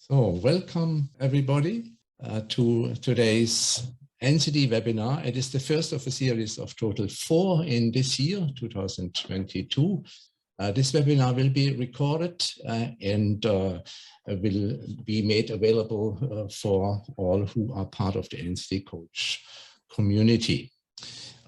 So welcome everybody to today's NCD webinar. It is the first of a series of total 4 in this year, 2022. This webinar will be recorded and will be made available for all who are part of the NCD coach community.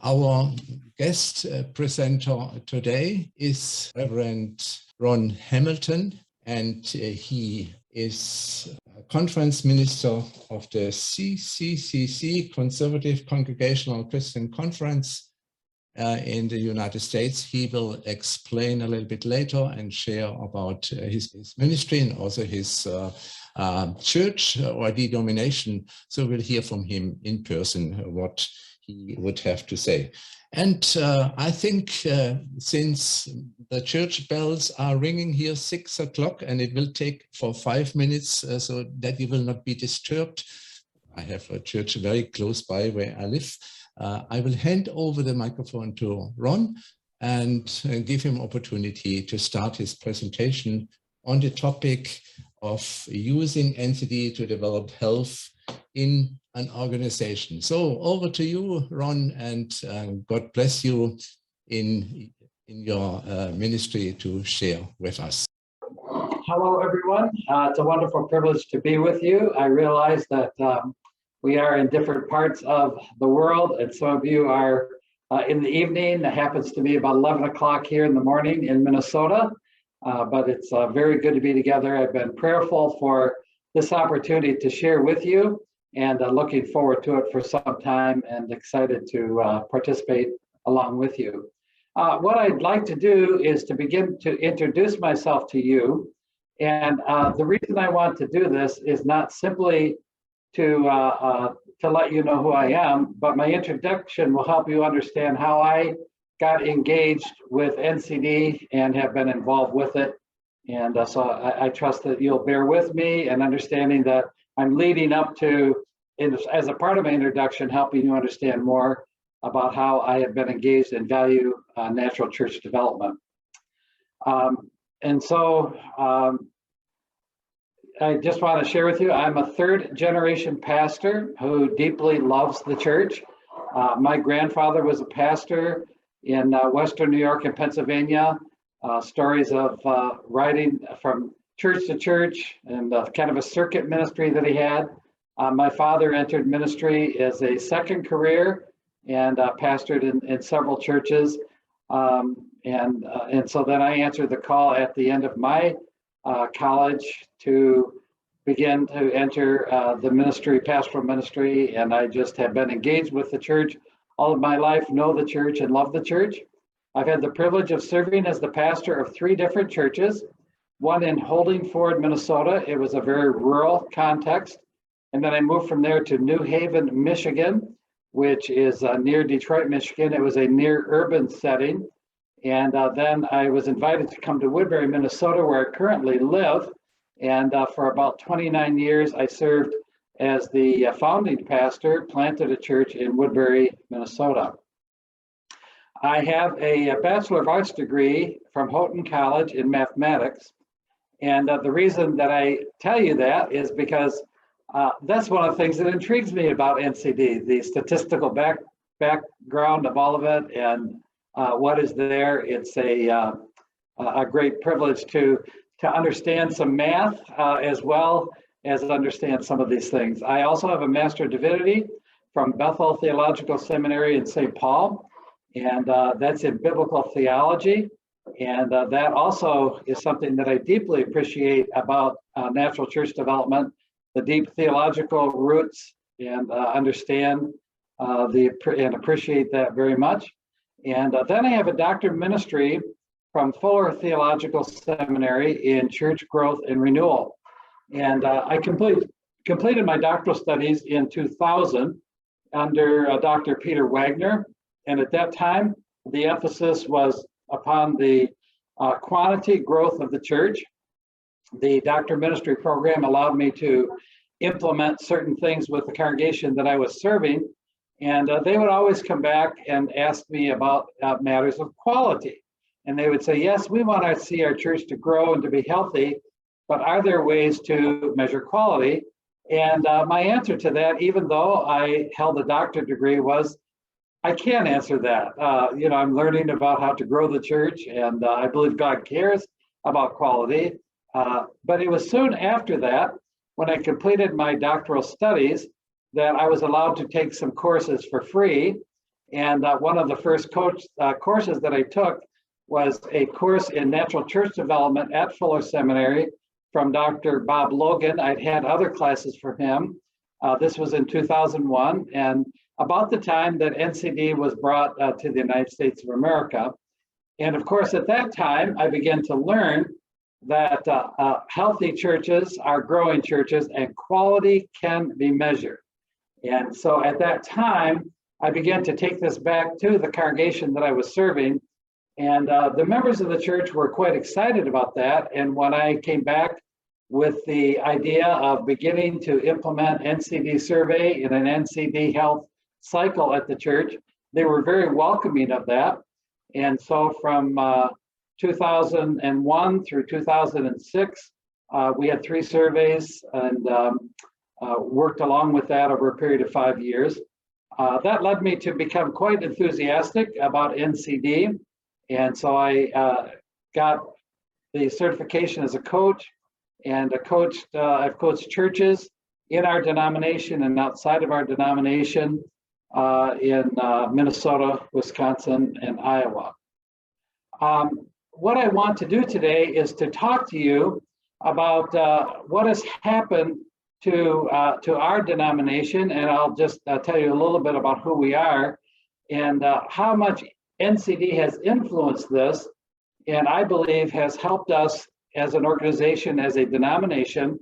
Our guest presenter today is Reverend Ron Hamilton, and he is a conference minister of the CCCC, Conservative Congregational Christian Conference in the United States. He will explain a little bit later and share about his ministry and also his church or denomination. So we'll hear from him in person what he would have to say. And I think since the church bells are ringing here 6 o'clock and it will take for 5 minutes so that you will not be disturbed. I have a church very close by where I live. I will hand over the microphone to Ron and give him opportunity to start his presentation on the topic of using NCD to develop health in an organization. So over to you, Ron, and God bless you in your ministry to share with us. Hello, everyone. It's a wonderful privilege to be with you. I realize that we are in different parts of the world, and some of you are in the evening. It happens to be about 11 o'clock here in the morning in Minnesota, but it's very good to be together. I've been prayerful for this opportunity to share with you, and looking forward to it for some time and excited to participate along with you. What I'd like to do is to begin to introduce myself to you. And the reason I want to do this is not simply to let you know who I am, but my introduction will help you understand how I got engaged with NCD and have been involved with it. And so I trust that you'll bear with me and understanding that I'm leading up to, as a part of my introduction, helping you understand more about how I have been engaged and value natural church development. And so I just want to share with you, I'm a third-generation pastor who deeply loves the church. My grandfather was a pastor in Western New York and Pennsylvania. Stories of riding from church to church and kind of a circuit ministry that he had. My father entered ministry as a second career and pastored in several churches. And so then I answered the call at the end of my college to begin to enter the ministry, pastoral ministry, and I just have been engaged with the church all of my life, know the church and love the church. I've had the privilege of serving as the pastor of 3 different churches, one in Holdingford, Minnesota. It was a very rural context. And then I moved from there to New Haven, Michigan, which is near Detroit, Michigan. It was a near urban setting. And then I was invited to come to Woodbury, Minnesota, where I currently live. And for about 29 years, I served as the founding pastor, planted a church in Woodbury, Minnesota. I have a Bachelor of Arts degree from Houghton College in mathematics. And the reason that I tell you that is because that's one of the things that intrigues me about NCD, the statistical background of all of it and what is there. It's a great privilege to understand some math as well as understand some of these things. I also have a Master of Divinity from Bethel Theological Seminary in St. Paul, and that's in biblical theology. And that also is something that I deeply appreciate about natural church development, the deep theological roots, and understand and appreciate that very much. And then I have a doctorate of ministry from Fuller Theological Seminary in church growth and renewal. And I completed my doctoral studies in 2000 under Dr. Peter Wagner. And at that time, the emphasis was upon the quantity growth of the church. The doctor of ministry program allowed me to implement certain things with the congregation that I was serving. And they would always come back and ask me about matters of quality. And they would say, yes, we want to see our church to grow and to be healthy, but are there ways to measure quality? And my answer to that, even though I held a doctorate degree, was I can't answer that. I'm learning about how to grow the church, and I believe God cares about quality. But it was soon after that, when I completed my doctoral studies, that I was allowed to take some courses for free. And one of the first courses that I took was a course in natural church development at Fuller Seminary from Dr. Bob Logan. I'd had other classes from him. This was in 2001, and about the time that NCD was brought to the United States of America. And of course, at that time, I began to learn that healthy churches are growing churches and quality can be measured. And so at that time, I began to take this back to the congregation that I was serving. And the members of the church were quite excited about that. And when I came back with the idea of beginning to implement NCD survey in an NCD health cycle at the church, they were very welcoming of that. And so from 2001 through 2006, we had 3 surveys and worked along with that over a period of 5 years. That led me to become quite enthusiastic about NCD. And so I got the certification as a coach, and I've coached churches in our denomination and outside of our denomination in Minnesota, Wisconsin, and Iowa. What I want to do today is to talk to you about what has happened to our denomination, and I'll just tell you a little bit about who we are and how much NCD has influenced this, and I believe has helped us as an organization, as a denomination,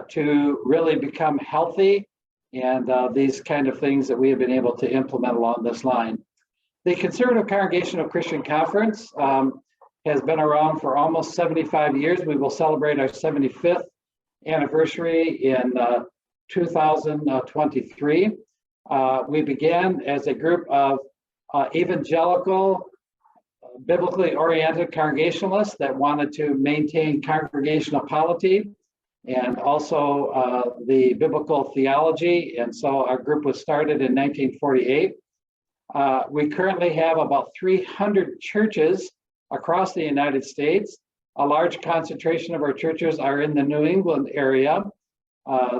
to really become healthy, and these kind of things that we have been able to implement along this line. The Conservative Congregational Christian Conference has been around for almost 75 years. We will celebrate our 75th anniversary in 2023. We began as a group of evangelical, biblically oriented Congregationalists that wanted to maintain congregational polity and also the biblical theology. And so our group was started in 1948. We currently have about 300 churches across the United States. A large concentration of our churches are in the New England area.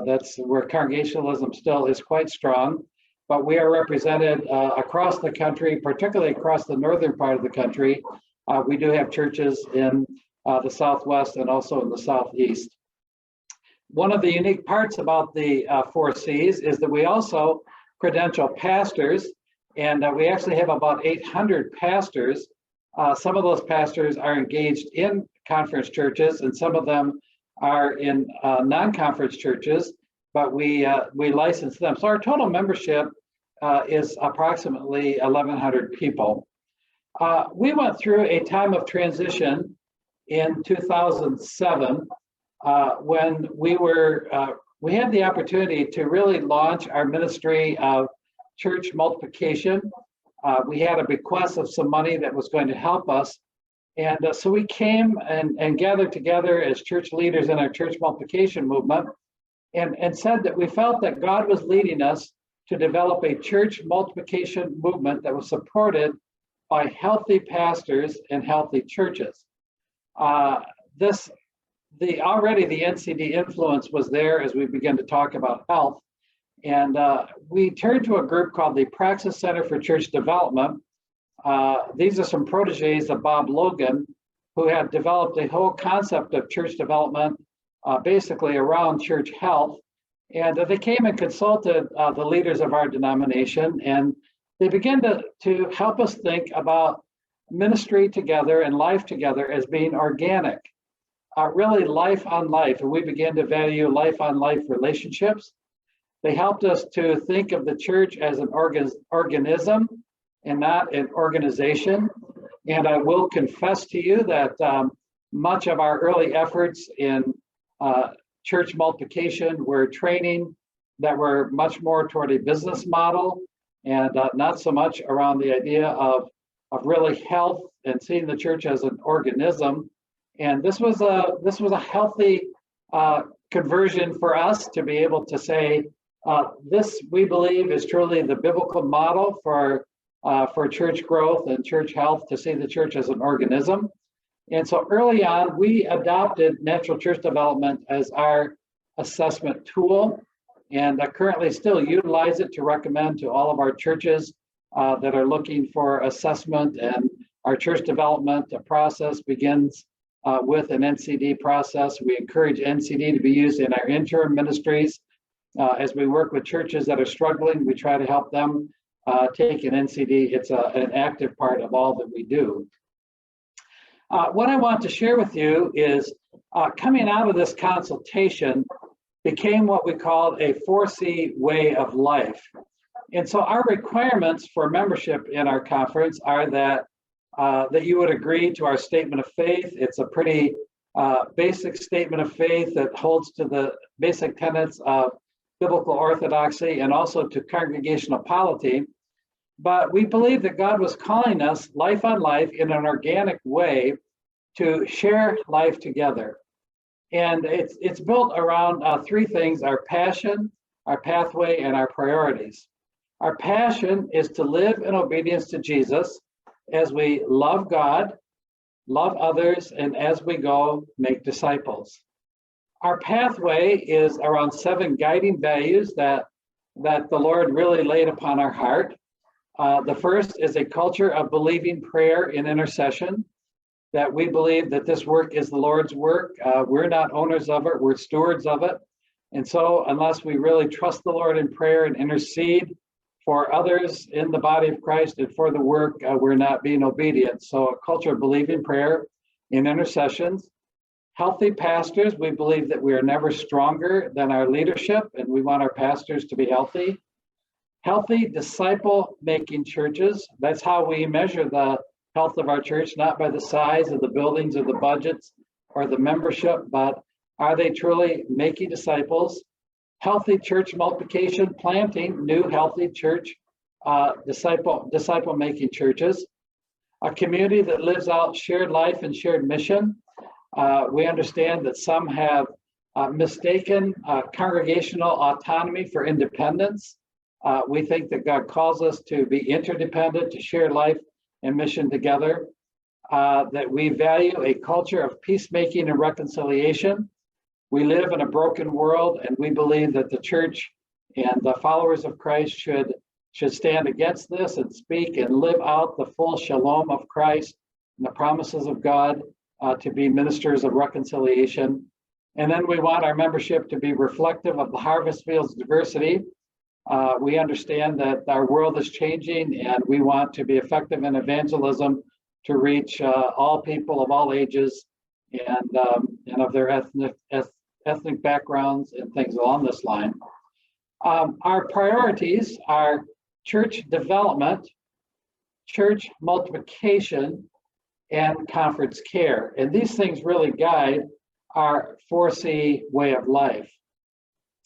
That's where Congregationalism still is quite strong. But we are represented across the country, particularly across the northern part of the country. We do have churches in the Southwest and also in the Southeast. One of the unique parts about the 4 Cs is that we also credential pastors, and we actually have about 800 pastors. Some of those pastors are engaged in conference churches, and some of them are in non-conference churches, but we license them. So our total membership is approximately 1,100 people. We went through a time of transition in 2007 when we had the opportunity to really launch our ministry of church multiplication. We had a bequest of some money that was going to help us. And so we came and gathered together as church leaders in our church multiplication movement and said that we felt that God was leading us to develop a church multiplication movement that was supported by healthy pastors and healthy churches. Already the NCD influence was there as we began to talk about health. And we turned to a group called the Praxis Center for Church Development. These are some proteges of Bob Logan, who had developed a whole concept of church development, basically around church health. And they came and consulted the leaders of our denomination, and they began to help us think about ministry together and life together as being organic, really life on life. And we began to value life on life relationships. They helped us to think of the church as an organism and not an organization. And I will confess to you that much of our early efforts in church multiplication were training that were much more toward a business model and not so much around the idea of really health and seeing the church as an organism. And this was a healthy conversion for us to be able to say, this we believe is truly the biblical model for church growth and church health, to see the church as an organism. And so early on, we adopted natural church development as our assessment tool, and currently still utilize it to recommend to all of our churches that are looking for assessment. And our church development process begins with an NCD process. We encourage NCD to be used in our interim ministries. As we work with churches that are struggling, we try to help them take an NCD. It's an active part of all that we do. What I want to share with you is coming out of this consultation became what we called a 4C way of life. And so our requirements for membership in our conference are that you would agree to our statement of faith. It's a pretty basic statement of faith that holds to the basic tenets of biblical orthodoxy and also to congregational polity. But we believe that God was calling us life on life in an organic way to share life together. And it's built around three things: our passion, our pathway, and our priorities. Our passion is to live in obedience to Jesus as we love God, love others, and as we go, make disciples. Our pathway is around 7 guiding values that the Lord really laid upon our heart. The first is a culture of believing prayer and intercession, that we believe that this work is the Lord's work. We're not owners of it, we're stewards of it. And so unless we really trust the Lord in prayer and intercede for others in the body of Christ and for the work, we're not being obedient. So a culture of believing prayer and intercessions. Healthy pastors, we believe that we are never stronger than our leadership, and we want our pastors to be healthy. Healthy disciple-making churches, that's how we measure the health of our church, not by the size of the buildings or the budgets or the membership, but are they truly making disciples? Healthy church multiplication, planting new healthy church, disciple-making churches. A community that lives out shared life and shared mission. We understand that some have mistaken congregational autonomy for independence. We think that God calls us to be interdependent, to share life and mission together, that we value a culture of peacemaking and reconciliation. We live in a broken world, and we believe that the church and the followers of Christ should stand against this and speak and live out the full shalom of Christ and the promises of God, to be ministers of reconciliation. And then we want our membership to be reflective of the harvest field's diversity. We understand that our world is changing, and we want to be effective in evangelism to reach all people of all ages and of their ethnic backgrounds and things along this line. Our priorities are church development, church multiplication, and conference care. And these things really guide our 4C way of life.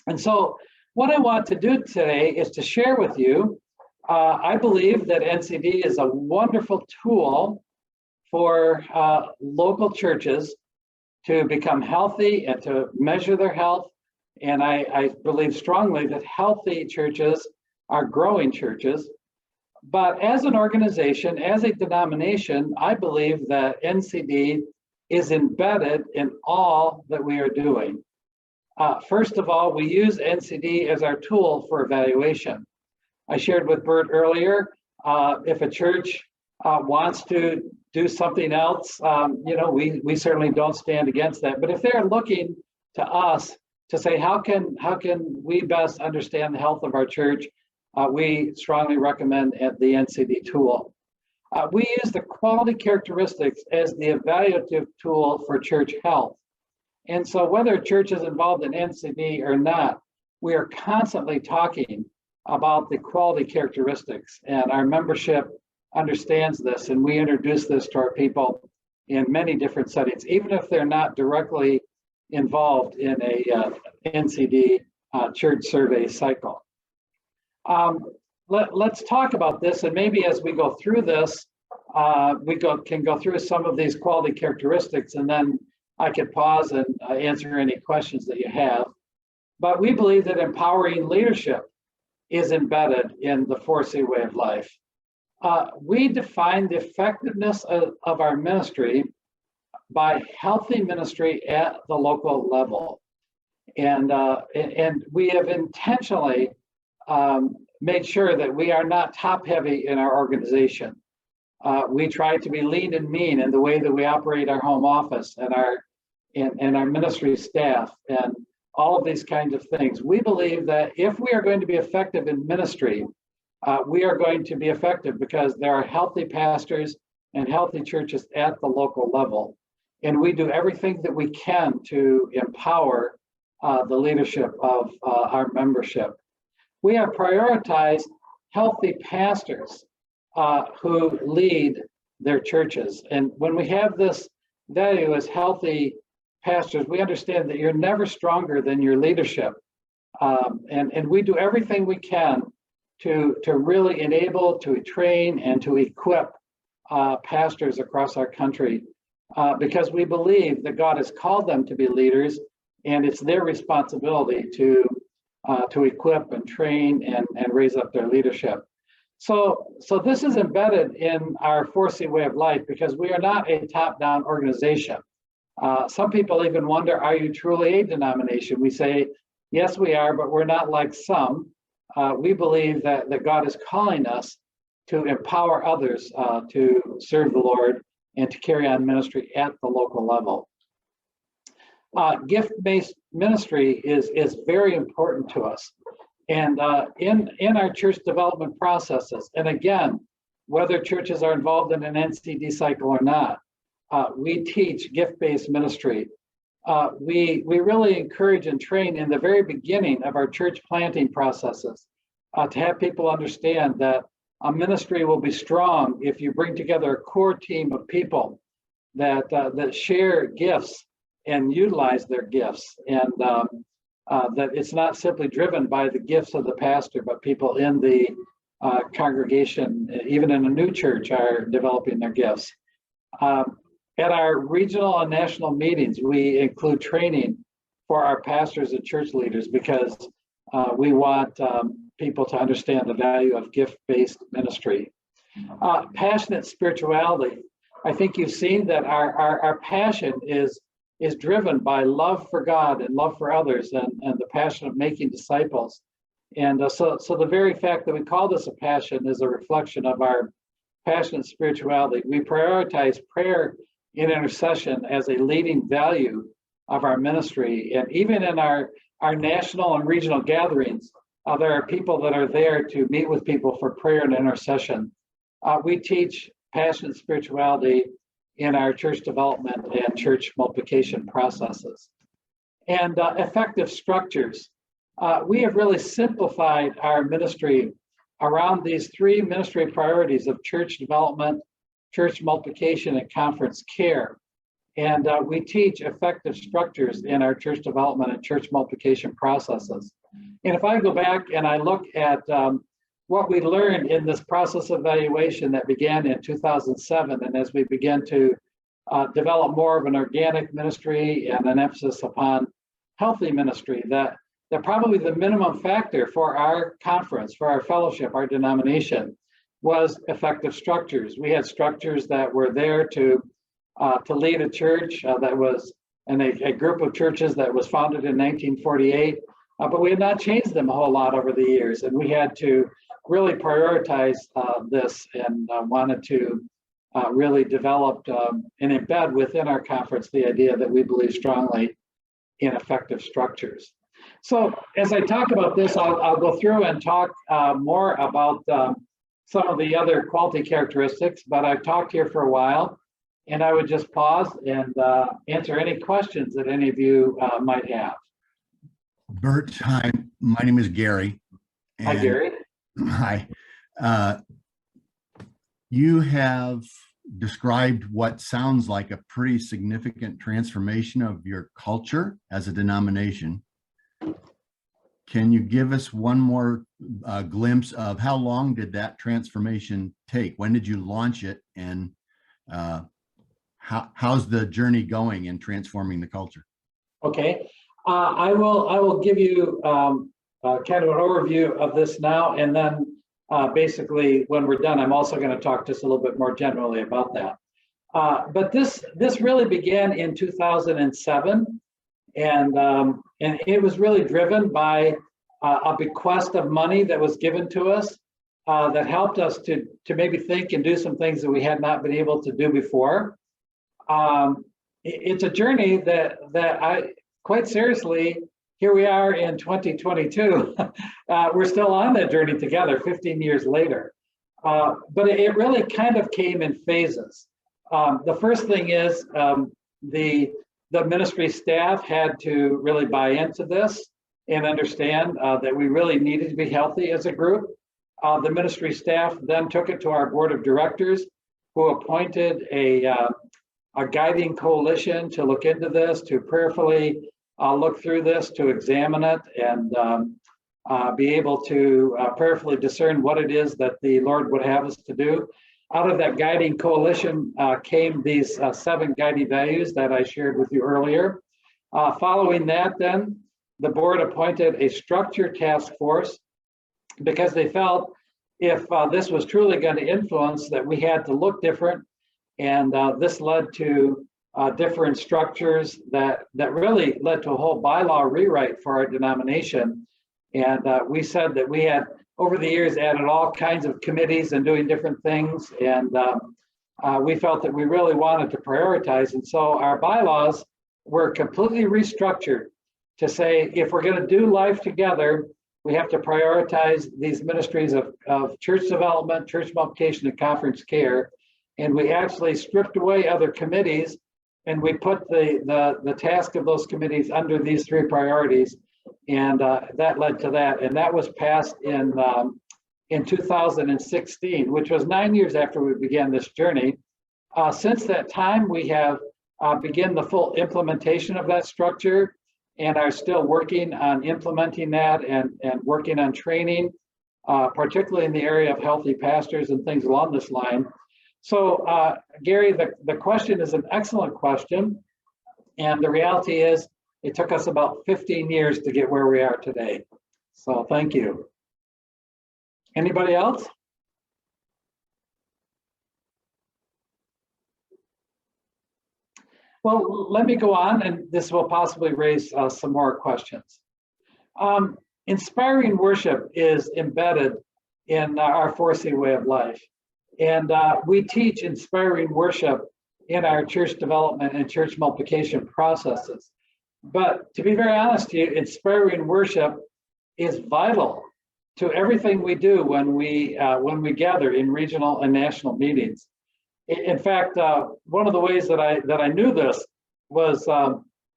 And so what I want to do today is to share with you, I believe that NCD is a wonderful tool for local churches to become healthy and to measure their health. And I believe strongly that healthy churches are growing churches. But as an organization, as a denomination, I believe that NCD is embedded in all that we are doing. First of all, we use NCD as our tool for evaluation. I shared with Bert earlier, if a church wants to do something else, we certainly don't stand against that. But if they're looking to us to say, how can we best understand the health of our church, we strongly recommend the NCD tool. We use the quality characteristics as the evaluative tool for church health. And so whether a church is involved in NCD or not, we are constantly talking about the quality characteristics, and our membership understands this, and we introduce this to our people in many different settings, even if they're not directly involved in a NCD church survey cycle. Let's talk about this, and maybe as we go through this, can go through some of these quality characteristics, and then I could pause and answer any questions that you have. But we believe that empowering leadership is embedded in the 4C way of life. We define the effectiveness of our ministry by healthy ministry at the local level. And we have intentionally made sure that we are not top heavy in our organization. We try to be lean and mean in the way that we operate our home office and our ministry staff and all of these kinds of things. We believe that if we are going to be effective in ministry, we are going to be effective because there are healthy pastors and healthy churches at the local level. And we do everything that we can to empower the leadership of our membership. We have prioritized healthy pastors who lead their churches. And when we have this value as healthy pastors, we understand that you're never stronger than your leadership. And we do everything we can to really enable, to train, and to equip pastors across our country because we believe that God has called them to be leaders, and it's their responsibility to equip and train and raise up their leadership. So this is embedded in our 4C way of life because we are not a top-down organization. Some people even wonder, are you truly a denomination? We say, yes, we are, but we're not like some. We believe that God is calling us to empower others to serve the Lord and to carry on ministry at the local level. Gift-based ministry is very important to us. And in our church development processes, and again, whether churches are involved in an NCD cycle or not, we teach gift-based ministry. We really encourage and train in the very beginning of our church planting processes to have people understand that a ministry will be strong if you bring together a core team of people that share gifts and utilize their gifts, and that it's not simply driven by the gifts of the pastor, but people in the congregation, even in a new church, are developing their gifts. At our regional and national meetings, we include training for our pastors and church leaders because we want people to understand the value of gift-based ministry. Passionate spirituality. I think you've seen that our passion is driven by love for God and love for others and the passion of making disciples. And so the very fact that we call this a passion is a reflection of our passionate spirituality. We prioritize prayer and intercession as a leading value of our ministry. And even in our national and regional gatherings, there are people that are there to meet with people for prayer and intercession. We teach passionate spirituality in our church development and church multiplication processes. And effective structures. We have really simplified our ministry around these three ministry priorities of church development, church multiplication, and conference care. And we teach effective structures in our church development and church multiplication processes. And if I go back and I look at what we learned in this process of evaluation that began in 2007, and as we began to develop more of an organic ministry and an emphasis upon healthy ministry, that probably the minimum factor for our conference, for our fellowship, our denomination, was effective structures. We had structures that were there to lead a church that was in a group of churches that was founded in 1948, but we had not changed them a whole lot over the years, and we had to really prioritize this and wanted to really develop and embed within our conference the idea that we believe strongly in effective structures. So as I talk about this, I'll go through and talk more about some of the other quality characteristics, but I've talked here for a while, and I would just pause and answer any questions that any of you might have. Bert, hi, my name is Gary. Hi, Gary. Hi. You have described what sounds like a pretty significant transformation of your culture as a denomination. Can you give us one more a glimpse of how long did that transformation take? When did you launch it, and how's the journey going in transforming the culture? Okay, I will give you kind of an overview of this now, and then basically when we're done, I'm also going to talk just a little bit more generally about that. But this really began in 2007, and it was really driven by a bequest of money that was given to us that helped us to maybe think and do some things that we had not been able to do before. It's a journey that I, quite seriously, here we are in 2022. We're still on that journey together 15 years later. But it really kind of came in phases. The first thing is the ministry staff had to really buy into this and understand that we really needed to be healthy as a group. The ministry staff then took it to our board of directors, who appointed a guiding coalition to look into this, to prayerfully look through this, to examine it, and be able to prayerfully discern what it is that the Lord would have us to do. Out of that guiding coalition came these 7 guiding values that I shared with you earlier. Following that, then, the board appointed a structured task force because they felt if this was truly going to influence, that we had to look different. And this led to different structures that really led to a whole bylaw rewrite for our denomination. And we said that we had, over the years, added all kinds of committees and doing different things. And we felt that we really wanted to prioritize. And so our bylaws were completely restructured to say, if we're going to do life together, we have to prioritize these ministries of church development, church multiplication, and conference care. And we actually stripped away other committees, and we put the task of those committees under these 3 priorities. And that led to that. And that was passed in 2016, which was 9 years after we began this journey. Since that time, we have begun the full implementation of that structure, and are still working on implementing that and working on training, particularly in the area of healthy pastors and things along this line. So, Gary, the question is an excellent question. And the reality is, it took us about 15 years to get where we are today. So thank you. Anybody else? Well, let me go on, and this will possibly raise some more questions. Inspiring worship is embedded in our 4C way of life. And we teach inspiring worship in our church development and church multiplication processes. But to be very honest to you, inspiring worship is vital to everything we do when we gather in regional and national meetings. In fact, one of the ways that I knew this was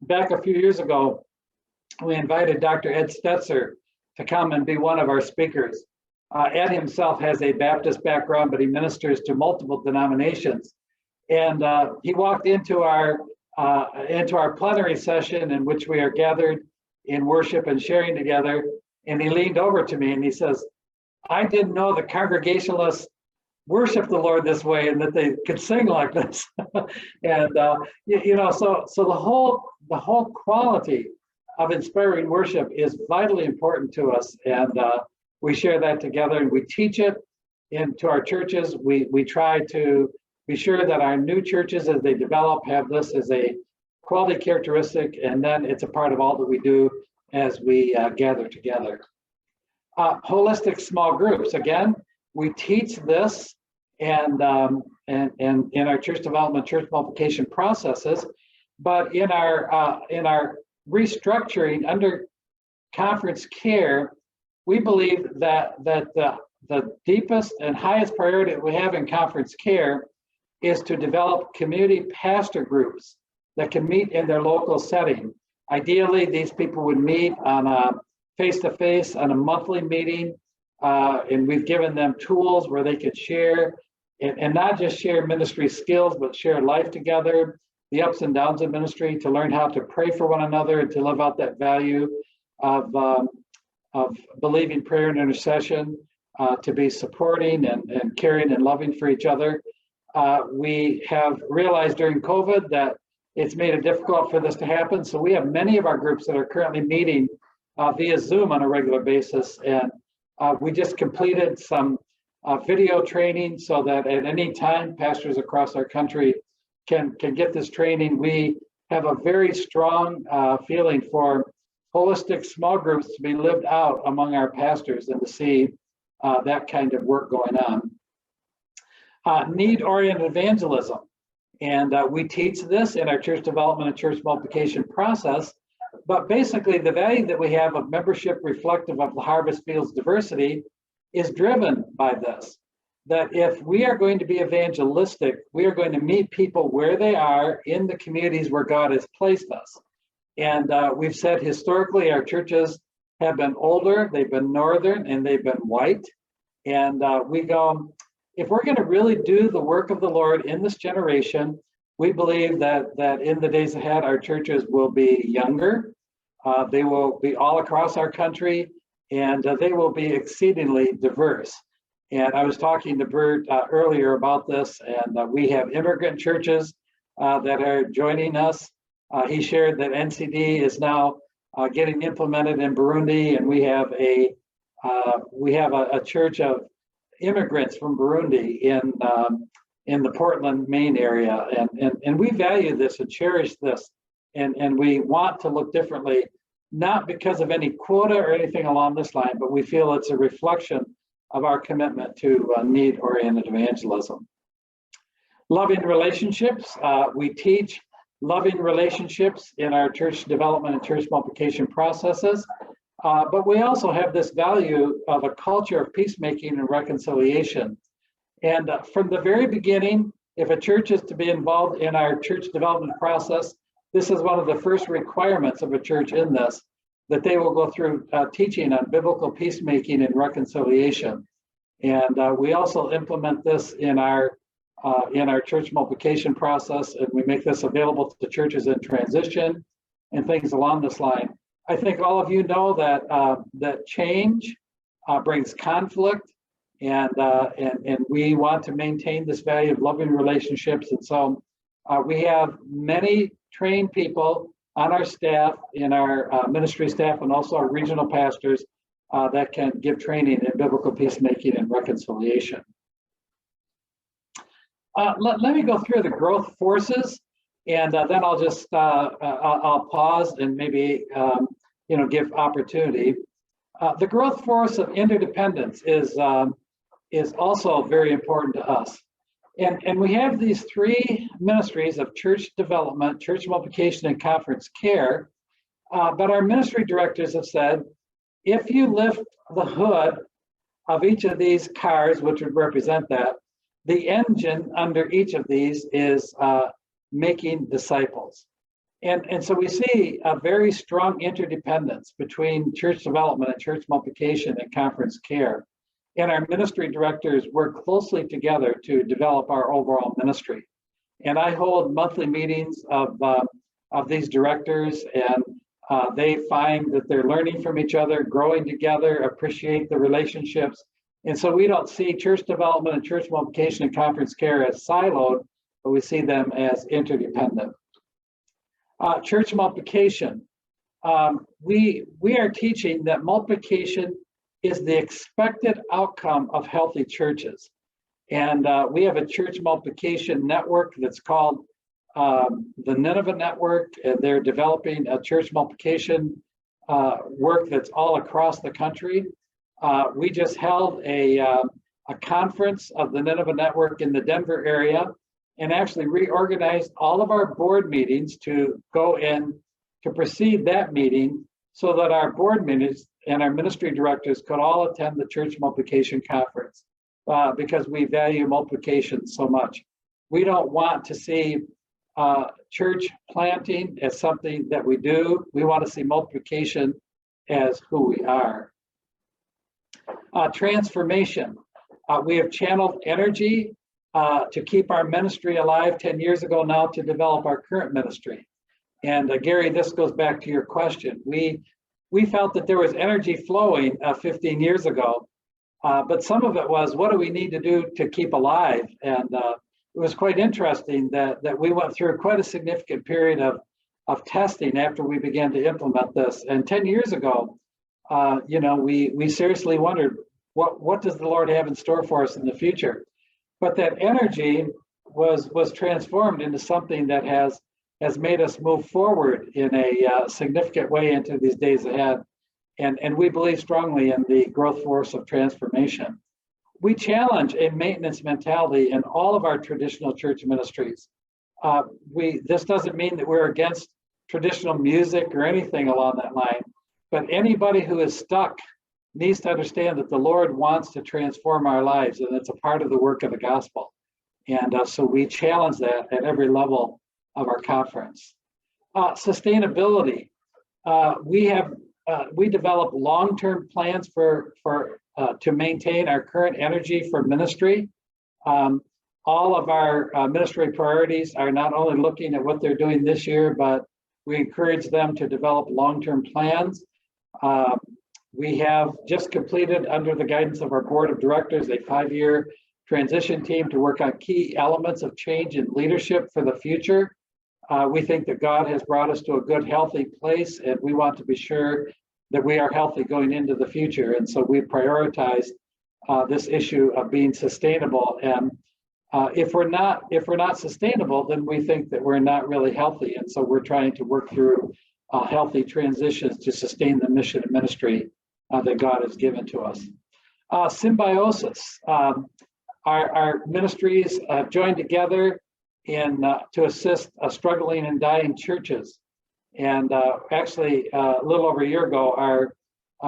back a few years ago, we invited Dr. Ed Stetzer to come and be one of our speakers. Ed himself has a Baptist background, but he ministers to multiple denominations. And he walked into our plenary session in which we are gathered in worship and sharing together. And he leaned over to me and he says, "I didn't know the Congregationalists worship the Lord this way and that they could sing like this." And so the whole quality of inspiring worship is vitally important to us, and we share that together and we teach it into our churches. We try to be sure that our new churches, as they develop, have this as a quality characteristic, and then it's a part of all that we do as we gather together. Holistic small groups. Again, we teach this and in our church development, church multiplication processes, but in our restructuring under conference care, we believe that the deepest and highest priority that we have in conference care is to develop community pastor groups that can meet in their local setting. Ideally, these people would meet on a face-to-face on a monthly meeting, and we've given them tools where they could share and not just share ministry skills, but share life together, the ups and downs of ministry, to learn how to pray for one another and to live out that value of believing prayer and intercession, to be supporting and caring and loving for each other. We have realized during COVID that it's made it difficult for this to happen. So we have many of our groups that are currently meeting via Zoom on a regular basis. And we just completed some video training so that at any time pastors across our country can get this training. We have a very strong feeling for holistic small groups to be lived out among our pastors and to see that kind of work going on. Need-oriented evangelism. And we teach this in our church development and church multiplication process. But basically, the value that we have of membership reflective of the harvest field's diversity is driven by this. That if we are going to be evangelistic, we are going to meet people where they are in the communities where God has placed us. And we've said historically our churches have been older, they've been northern, and they've been white. And we go, if we're going to really do the work of the Lord in this generation, we believe that in the days ahead, our churches will be younger. They will be all across our country, and they will be exceedingly diverse. And I was talking to Bert earlier about this, and we have immigrant churches that are joining us. He shared that NCD is now getting implemented in Burundi, and we have a church of immigrants from Burundi in the Portland, Maine area, and we value this and cherish this, and we want to look differently, not because of any quota or anything along this line, but we feel it's a reflection of our commitment to need-oriented evangelism. Loving relationships. We teach loving relationships in our church development and church multiplication processes, but we also have this value of a culture of peacemaking and reconciliation. And from the very beginning, if a church is to be involved in our church development process, this is one of the first requirements of a church in this, that they will go through teaching on biblical peacemaking and reconciliation. And we also implement this in our church multiplication process, and we make this available to churches in transition and things along this line. I think all of you know that that change brings conflict, and we want to maintain this value of loving relationships. And so we have many trained people on our staff, in our ministry staff, and also our regional pastors that can give training in biblical peacemaking and reconciliation. Let me go through the growth forces, and then I'll just I'll pause and maybe give opportunity. The growth force of interdependence is also very important to us. And we have these three ministries of church development, church multiplication, and conference care. But our ministry directors have said, if you lift the hood of each of these cars, which would represent that, the engine under each of these is making disciples. And so we see a very strong interdependence between church development and church multiplication and conference care. And our ministry directors work closely together to develop our overall ministry. And I hold monthly meetings of these directors, and they find that they're learning from each other, growing together, appreciate the relationships. And so we don't see church development and church multiplication and conference care as siloed, but we see them as interdependent. Church multiplication. We are teaching that multiplication is the expected outcome of healthy churches. And we have a church multiplication network that's called the Nineveh Network, and they're developing a church multiplication work that's all across the country. We just held a conference of the Nineveh Network in the Denver area, and actually reorganized all of our board meetings to go in to precede that meeting, so that our board minutes and our ministry directors could all attend the church multiplication conference, because we value multiplication so much. We don't want to see church planting as something that we do. We want to see multiplication as who we are. Transformation. We have channeled energy to keep our ministry alive 10 years ago now to develop our current ministry. And Gary, this goes back to your question. We we felt that there was energy flowing 15 years ago, but some of it was, what do we need to do to keep alive? And it was quite interesting that we went through quite a significant period of testing after we began to implement this. And 10 years ago, we seriously wondered, what does the Lord have in store for us in the future? But that energy was transformed into something that has made us move forward in a significant way into these days ahead. And we believe strongly in the growth force of transformation. We challenge a maintenance mentality in all of our traditional church ministries. This doesn't mean that we're against traditional music or anything along that line, but anybody who is stuck needs to understand that the Lord wants to transform our lives, and it's a part of the work of the gospel. And so we challenge that at every level of our conference. Sustainability. We develop long-term plans to maintain our current energy for ministry. All of our ministry priorities are not only looking at what they're doing this year, but we encourage them to develop long-term plans. We have just completed, under the guidance of our board of directors, a 5-year transition team to work on key elements of change in leadership for the future. We think that God has brought us to a good, healthy place, and we want to be sure that we are healthy going into the future. And so we prioritize this issue of being sustainable. And if we're not sustainable, then we think that we're not really healthy. And so we're trying to work through healthy transitions to sustain the mission and ministry that God has given to us. Symbiosis. Our ministries have joined together to assist struggling and dying churches. And actually, a little over a year ago, our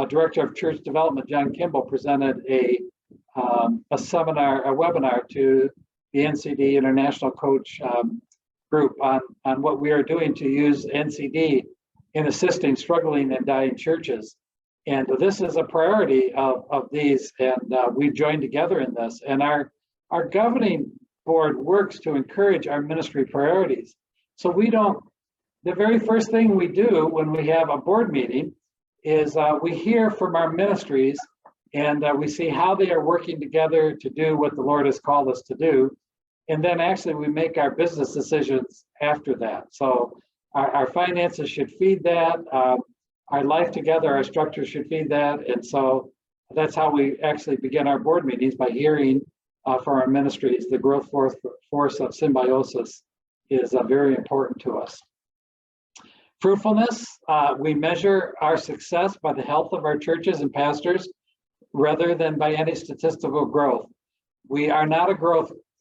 Director of Church Development, John Kimball, presented a webinar to the NCD International Coach group on what we are doing to use NCD in assisting struggling and dying churches. And this is a priority of these, and we've joined together in this. And our governing board works to encourage our ministry priorities. So the very first thing we do when we have a board meeting is we hear from our ministries, and we see how they are working together to do what the Lord has called us to do. And then actually we make our business decisions after that. So our finances should feed that. Our life together, our structure should feed that. And so that's how we actually begin our board meetings, by hearing from our ministries. The growth force of symbiosis is very important to us. Fruitfulness. We measure our success by the health of our churches and pastors rather than by any statistical growth. We are not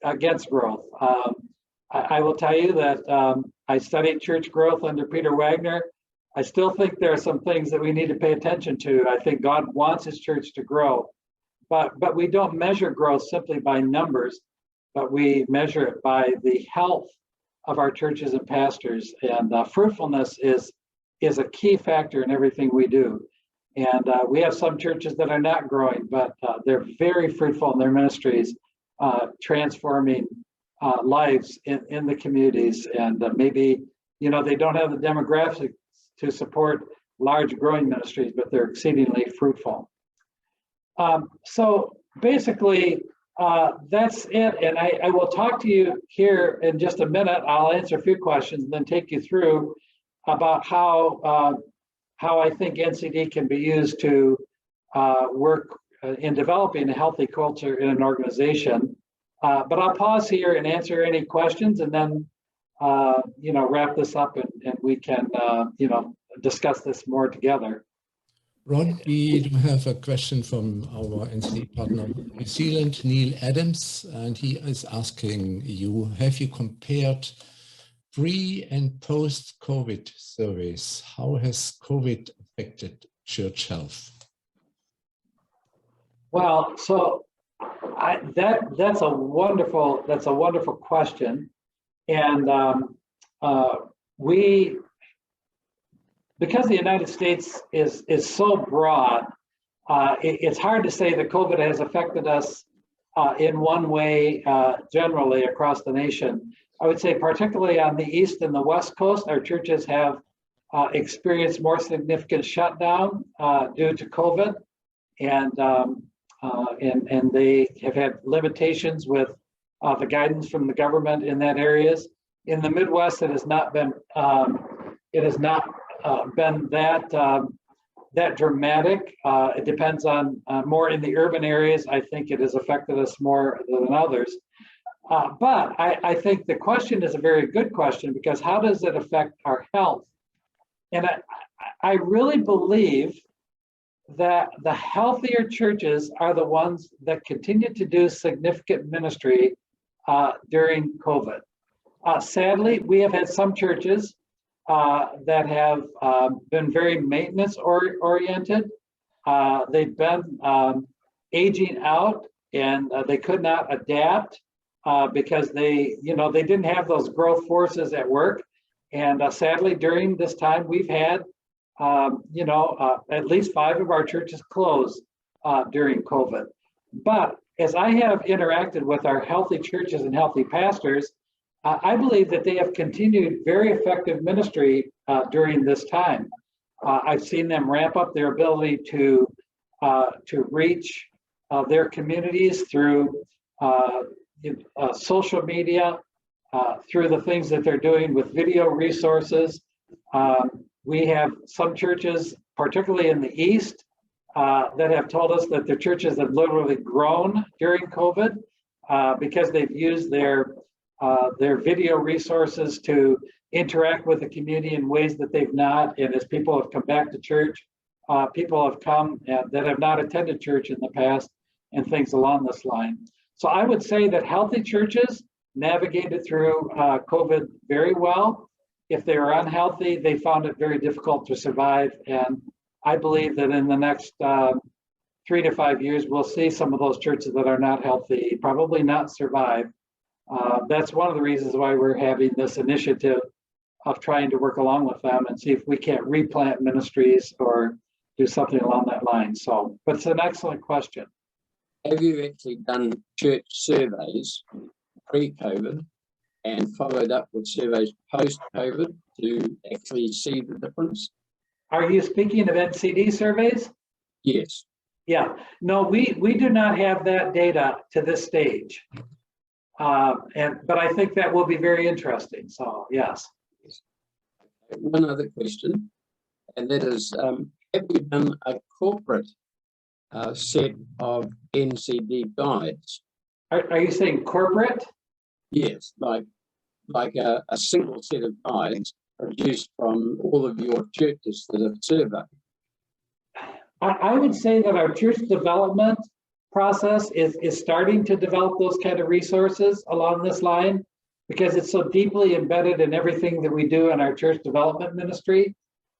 against growth. I will tell you that I studied church growth under Peter Wagner. I still think there are some things that we need to pay attention to. I think God wants his church to grow, but we don't measure growth simply by numbers, but we measure it by the health of our churches and pastors. And fruitfulness is a key factor in everything we do. And we have some churches that are not growing, but they're very fruitful in their ministries, transforming lives in the communities. And maybe, they don't have the demographics to support large growing ministries, but they're exceedingly fruitful. So basically, that's it. And I will talk to you here in just a minute. I'll answer a few questions and then take you through about how I think NCD can be used to work in developing a healthy culture in an organization. But I'll pause here and answer any questions, and then wrap this up, and we can discuss this more together. Rod, we do have a question from our NCD partner New Zealand, Neil Adams, and he is asking you, have you compared pre and post-COVID surveys? How has COVID affected church health? Well, so that's a wonderful question, and because the United States is so broad, it's hard to say that COVID has affected us in one way generally across the nation. I would say particularly on the East and the West Coast, our churches have experienced more significant shutdown due to COVID, and they have had limitations with the guidance from the government in that areas. In the Midwest, it has not been that dramatic. It depends on more in the urban areas. I think it has affected us more than others. But I think the question is a very good question, because how does it affect our health? And I really believe that the healthier churches are the ones that continue to do significant ministry during COVID. Sadly, we have had some churches that have been very maintenance oriented. They've been aging out, and they could not adapt because they didn't have those growth forces at work. And sadly, during this time, we've had at least 5 of our churches close during COVID. But as I have interacted with our healthy churches and healthy pastors, I believe that they have continued very effective ministry during this time. I've seen them ramp up their ability to reach their communities through social media, through the things that they're doing with video resources. We have some churches, particularly in the East, that have told us that their churches have literally grown during COVID because they've used their video resources to interact with the community in ways that they've not. And as people have come back to church, people have come that have not attended church in the past, and things along this line. So I would say that healthy churches navigated through COVID very well. If they were unhealthy, they found it very difficult to survive. And I believe that in the next 3 to 5 years, we'll see some of those churches that are not healthy probably not survive. That's one of the reasons why we're having this initiative of trying to work along with them and see if we can't replant ministries or do something along that line. So, but it's an excellent question. Have you actually done church surveys pre-COVID and followed up with surveys post-COVID to actually see the difference? Are you speaking of NCD surveys? Yes. Yeah. No, we do not have that data to this stage. But I think that will be very interesting. So, yes. One other question, and that is, have you done a corporate set of NCD guides? Are you saying corporate? Yes, like a single set of guides produced from all of your churches that have surveyed. I would say that our church development process is starting to develop those kind of resources along this line, because it's so deeply embedded in everything that we do in our church development ministry.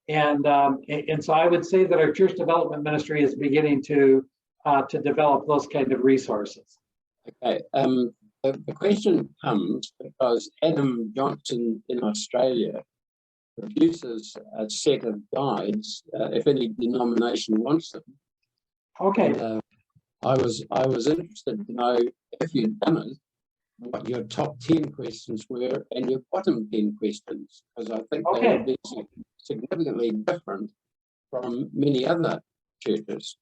And so I would say that our church development ministry is beginning to develop those kind of resources. Okay. The question comes because Adam Johnson in Australia produces a set of guides, if any denomination wants them. Okay. I was interested to know, if you'd done it, what your top 10 questions were and your bottom 10 questions, because I think they would be significantly different from many other churches.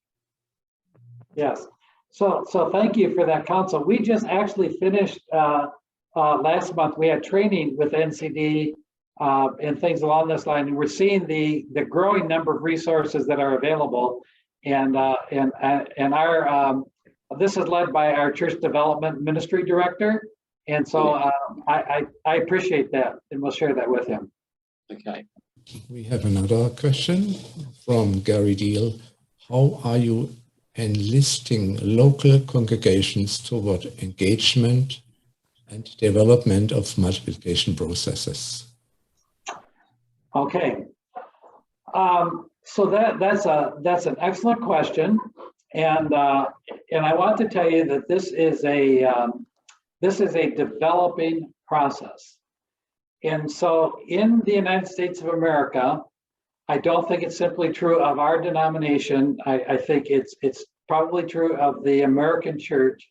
Yes. So thank you for that, counsel. We just actually finished last month. We had training with NCD and things along this line, and we're seeing the growing number of resources that are available. And our this is led by our church development ministry director, and so I appreciate that, and we'll share that with him. Okay. We have another question from Gary Deal. How are you enlisting local congregations toward engagement and development of multiplication processes? Okay. So that's an excellent question, and I want to tell you that this is a developing process. And so in the United States of America, I don't think it's simply true of our denomination. I think it's probably true of the American church.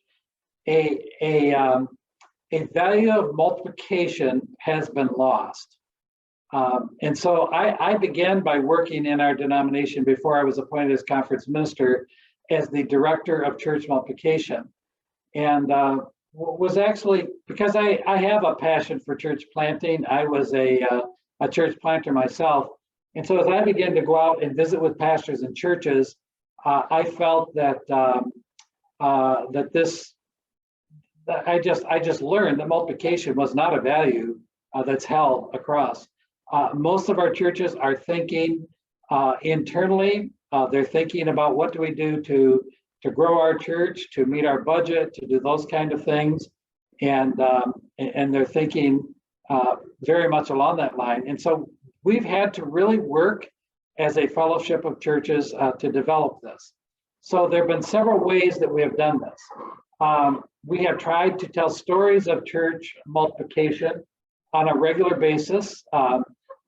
A value of multiplication has been lost. And so I began by working in our denomination before I was appointed as conference minister as the director of church multiplication. And was actually, because I have a passion for church planting, I was a church planter myself. And so as I began to go out and visit with pastors and churches, I felt that I just learned that multiplication was not a value that's held across. Most of our churches are thinking internally. They're thinking about what do we do to grow our church, to meet our budget, to do those kind of things, and they're thinking very much along that line. And so we've had to really work as a fellowship of churches to develop this. So there have been several ways that we have done this. We have tried to tell stories of church multiplication on a regular basis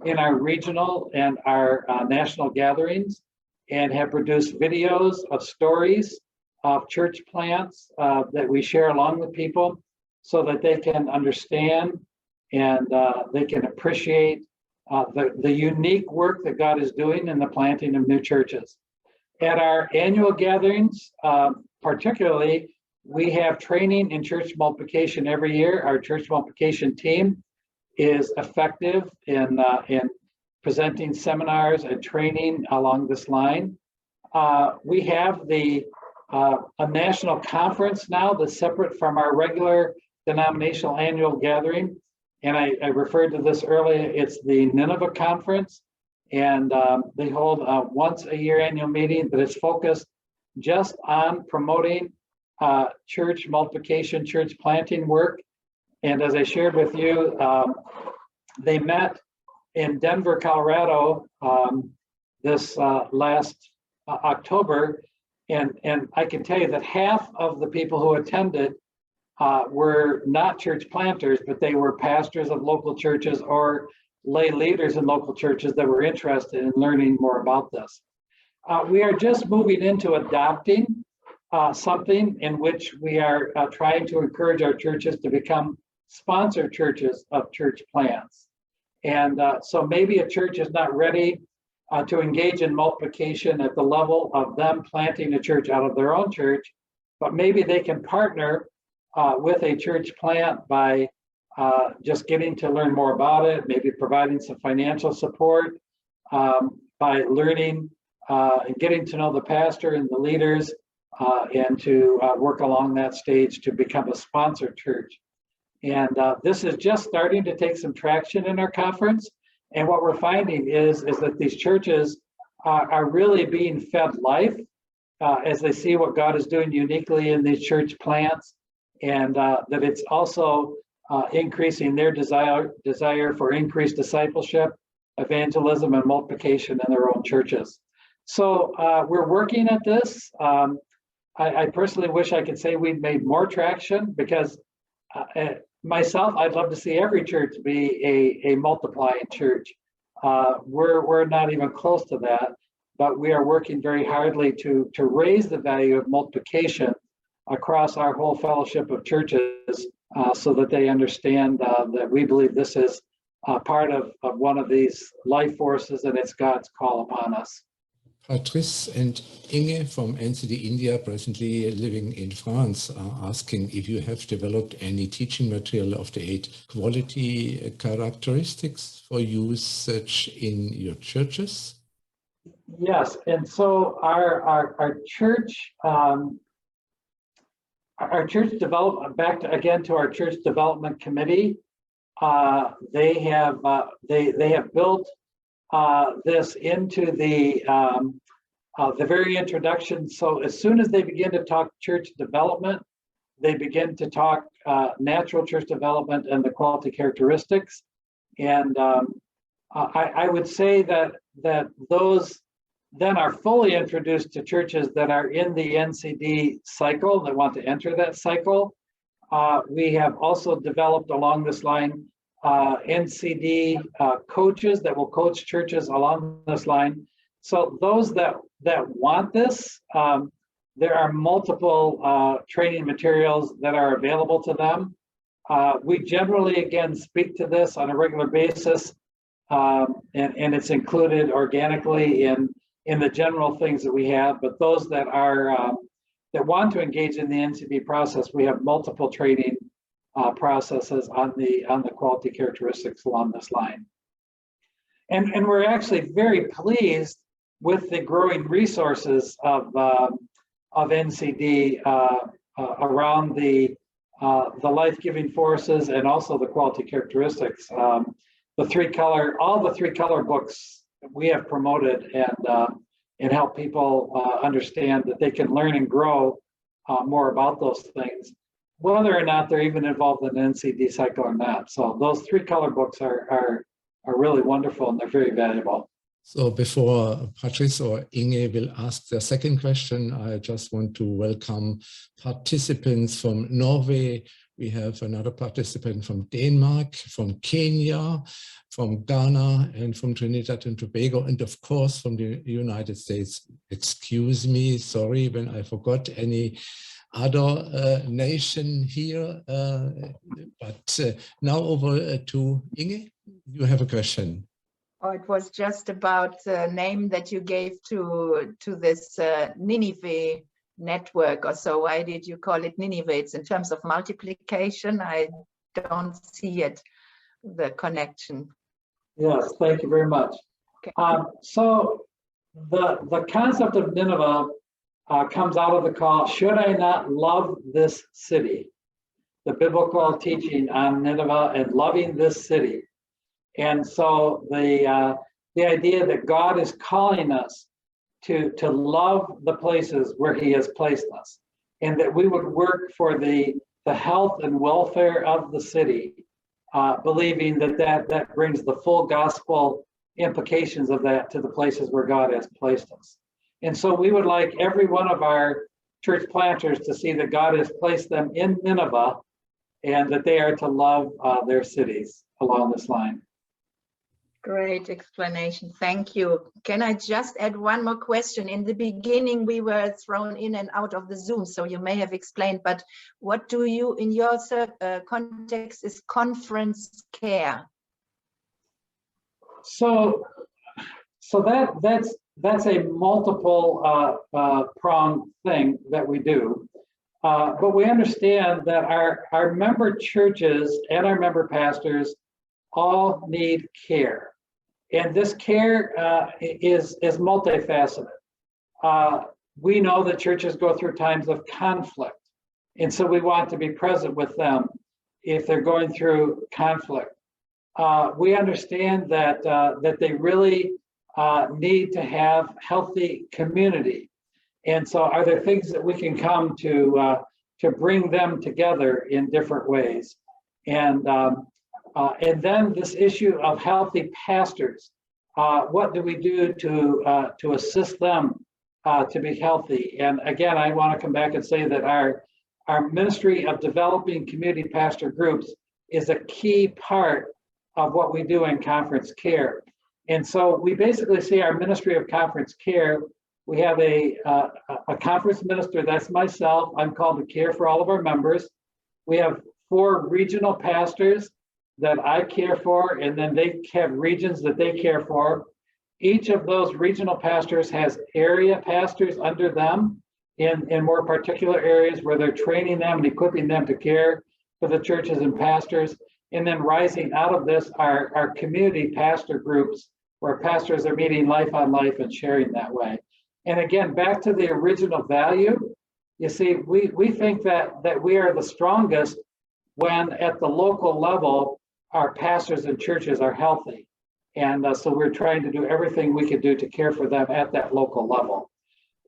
in our regional and our national gatherings, and have produced videos of stories of church plants that we share along with people so that they can understand and they can appreciate the unique work that God is doing in the planting of new churches. At our annual gatherings, particularly, we have training in church multiplication every year. Our church multiplication team is effective in presenting seminars and training along this line. We have a national conference now that's separate from our regular denominational annual gathering. And I referred to this earlier, it's the Nineveh Conference. And they hold a once a year annual meeting that is focused just on promoting church multiplication, church planting work. And as I shared with you, they met in Denver, Colorado this last October. And I can tell you that half of the people who attended were not church planters, but they were pastors of local churches or lay leaders in local churches that were interested in learning more about this. We are just moving into adopting something in which we are trying to encourage our churches to become sponsor churches of church plants. And so maybe a church is not ready to engage in multiplication at the level of them planting a church out of their own church, but maybe they can partner with a church plant by just getting to learn more about it, maybe providing some financial support by learning and getting to know the pastor and the leaders and to work along that stage to become a sponsor church. And this is just starting to take some traction in our conference. And what we're finding is that these churches are really being fed life as they see what God is doing uniquely in these church plants, and that it's also increasing their desire for increased discipleship, evangelism, and multiplication in their own churches. So we're working at this. I personally wish I could say we've made more traction, because myself, I'd love to see every church be a multiplying church. We're not even close to that, but we are working very hardly to raise the value of multiplication across our whole fellowship of churches, so that they understand that we believe this is part of one of these life forces, and it's God's call upon us. Patrice and Inge from NCD India, presently living in France, are asking if you have developed any teaching material of the 8 quality characteristics for usage in your churches. Yes, and so our church development, back to, again, to our church development committee. They have built this into the very introduction. So as soon as they begin to talk church development, they begin to talk natural church development and the quality characteristics. And I would say that those then are fully introduced to churches that are in the NCD cycle, that want to enter that cycle. We have also developed along this line NCD coaches that will coach churches along this line. So those that want this, there are multiple training materials that are available to them. We generally, again, speak to this on a regular basis and it's included organically in the general things that we have. But those that are that want to engage in the NCD process, we have multiple training processes on the quality characteristics along this line. And we're actually very pleased with the growing resources of NCD around the life-giving forces and also the quality characteristics. All the three color books we have promoted and help people understand that they can learn and grow more about those things, whether or not they're even involved in an NCD cycle or not. So those three color books are really wonderful, and they're very valuable. So before Patrice or Inge will ask their second question, I just want to welcome participants from Norway. We have another participant from Denmark, from Kenya, from Ghana, and from Trinidad and Tobago, and of course from the United States. Excuse me, sorry when I forgot any other nation here, but now over to Inge. You have a question. Oh, it was just about the name that you gave to this Nineveh network or so. Why did you call it Nineveh? It's in terms of multiplication. I don't see it, the connection. Yes, thank you very much. Okay. So the concept of Nineveh comes out of the call, should I not love this city? The biblical teaching on Nineveh and loving this city. And so the idea that God is calling us to love the places where he has placed us, and that we would work for the health and welfare of the city, believing that brings the full gospel implications of that to the places where God has placed us. And so we would like every one of our church planters to see that God has placed them in Nineveh and that they are to love their cities along this line. Great explanation. Thank you. Can I just add one more question? In the beginning, we were thrown in and out of the Zoom, so you may have explained, but what do you, in your context, is conference care? So that's a multiple pronged thing that we do. But we understand that our member churches and our member pastors all need care. And this care is multifaceted. We know that churches go through times of conflict. And so we want to be present with them if they're going through conflict. We understand that they really need to have healthy community. And so are there things that we can come to bring them together in different ways? And then this issue of healthy pastors, what do we do to assist them to be healthy? And again, I want to come back and say that our ministry of developing community pastor groups is a key part of what we do in conference care. And so we basically see our ministry of conference care. We have a conference minister, that's myself. I'm called to care for all of our members. We have 4 regional pastors that I care for, and then they have regions that they care for. Each of those regional pastors has area pastors under them in more particular areas where they're training them and equipping them to care for the churches and pastors. And then rising out of this are our community pastor groups where pastors are meeting life on life and sharing that way. And again, back to the original value, you see, we think that we are the strongest when at the local level, our pastors and churches are healthy. And so we're trying to do everything we could do to care for them at that local level.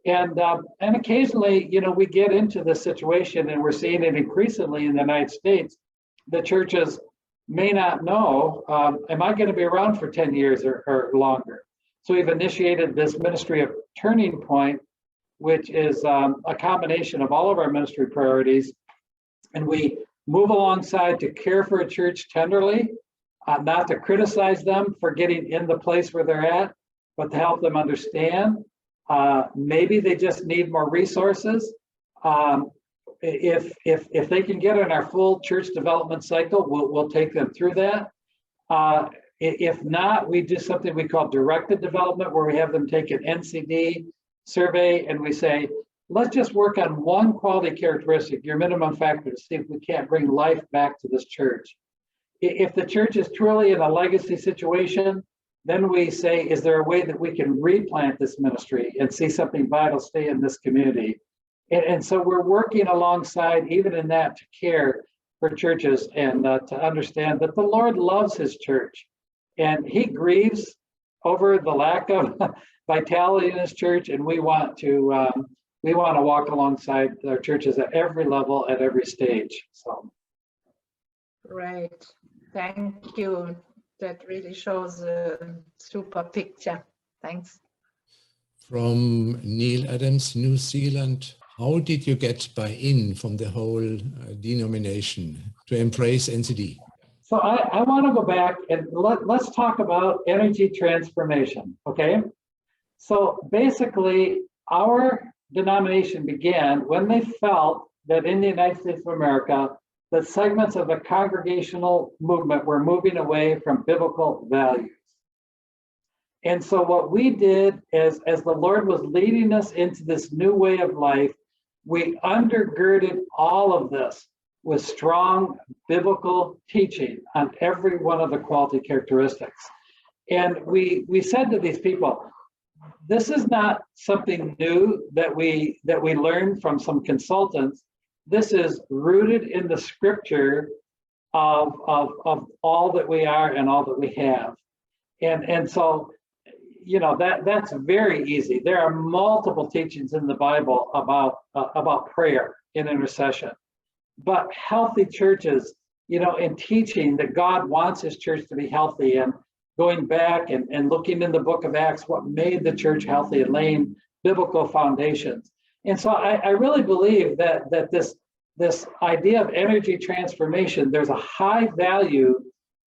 And occasionally, we get into this situation, and we're seeing it increasingly in the United States. The churches may not know, am I going to be around for 10 years or longer? So we've initiated this ministry of Turning Point, which is a combination of all of our ministry priorities. And we move alongside to care for a church tenderly, not to criticize them for getting in the place where they're at, but to help them understand. Maybe they just need more resources. If they can get in our full church development cycle, we'll take them through that. If not, we do something we call directed development, where we have them take an NCD survey and we say, let's just work on one quality characteristic, your minimum factor, to see if we can't bring life back to this church. If the church is truly in a legacy situation, then we say, is there a way that we can replant this ministry and see something vital stay in this community? And so we're working alongside, even in that, to care for churches and to understand that the Lord loves his church, and he grieves over the lack of vitality in his church, and we want to walk alongside our churches at every level, at every stage. So, Great, thank you. That really shows a super picture. Thanks. From Neil Adams, New Zealand, how did you get buy-in from the whole denomination to embrace NCD? So I want to go back and let's talk about energy transformation, okay? So basically, our denomination began when they felt that in the United States of America, that segments of the Congregational movement were moving away from biblical values. And so what we did as the Lord was leading us into this new way of life, we undergirded all of this with strong biblical teaching on every one of the quality characteristics. And we said to these people, this is not something new that we learned from some consultants. This is rooted in the scripture of all that we are and all that we have. And so, you know, that's very easy. There are multiple teachings in the Bible about prayer and intercession. But healthy churches, you know, in teaching that God wants his church to be healthy, and going back and looking in the book of Acts, what made the church healthy, and laying biblical foundations. And so I really believe that this idea of energy transformation, there's a high value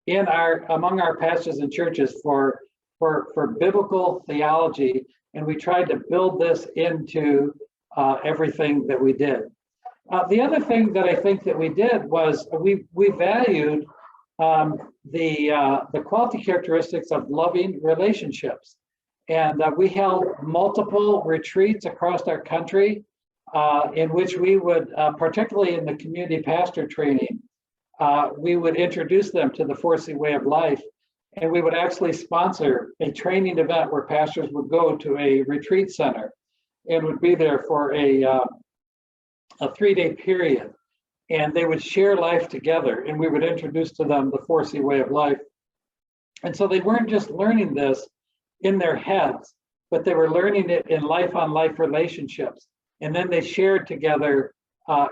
among our pastors and churches for biblical theology, and we tried to build this into everything that we did. The other thing that I think that we did was we valued the quality characteristics of loving relationships. And we held multiple retreats across our country in which we would, particularly in the community pastor training, we would introduce them to the 4C way of life. And we would actually sponsor a training event where pastors would go to a retreat center and would be there for a 3-day period. And they would share life together, and we would introduce to them the 4C way of life. And so they weren't just learning this in their heads, but they were learning it in life-on-life relationships. And then they shared together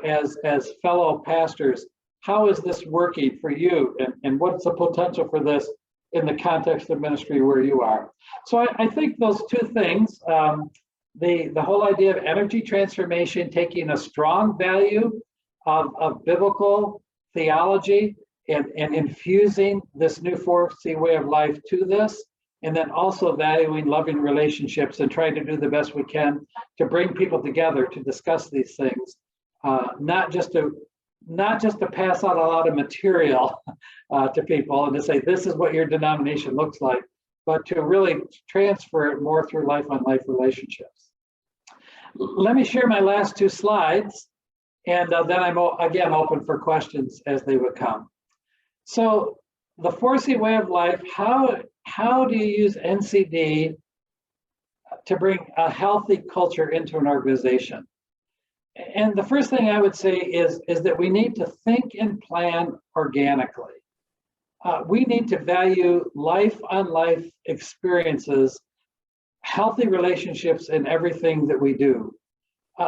as fellow pastors, how is this working for you? And what's the potential for this in the context of ministry where you are? So I think those two things, the whole idea of energy transformation, taking a strong value of biblical theology and infusing this new 4C way of life to this, and then also valuing loving relationships and trying to do the best we can to bring people together to discuss these things, not just to pass out a lot of material to people and to say, this is what your denomination looks like, but to really transfer it more through life-on-life relationships. Let me share my last 2 slides, and then I'm again open for questions as they would come. So the 4C way of life, how do you use NCD to bring a healthy culture into an organization? And the first thing I would say is that we need to think and plan organically. We need to value life-on-life experiences, healthy relationships in everything that we do.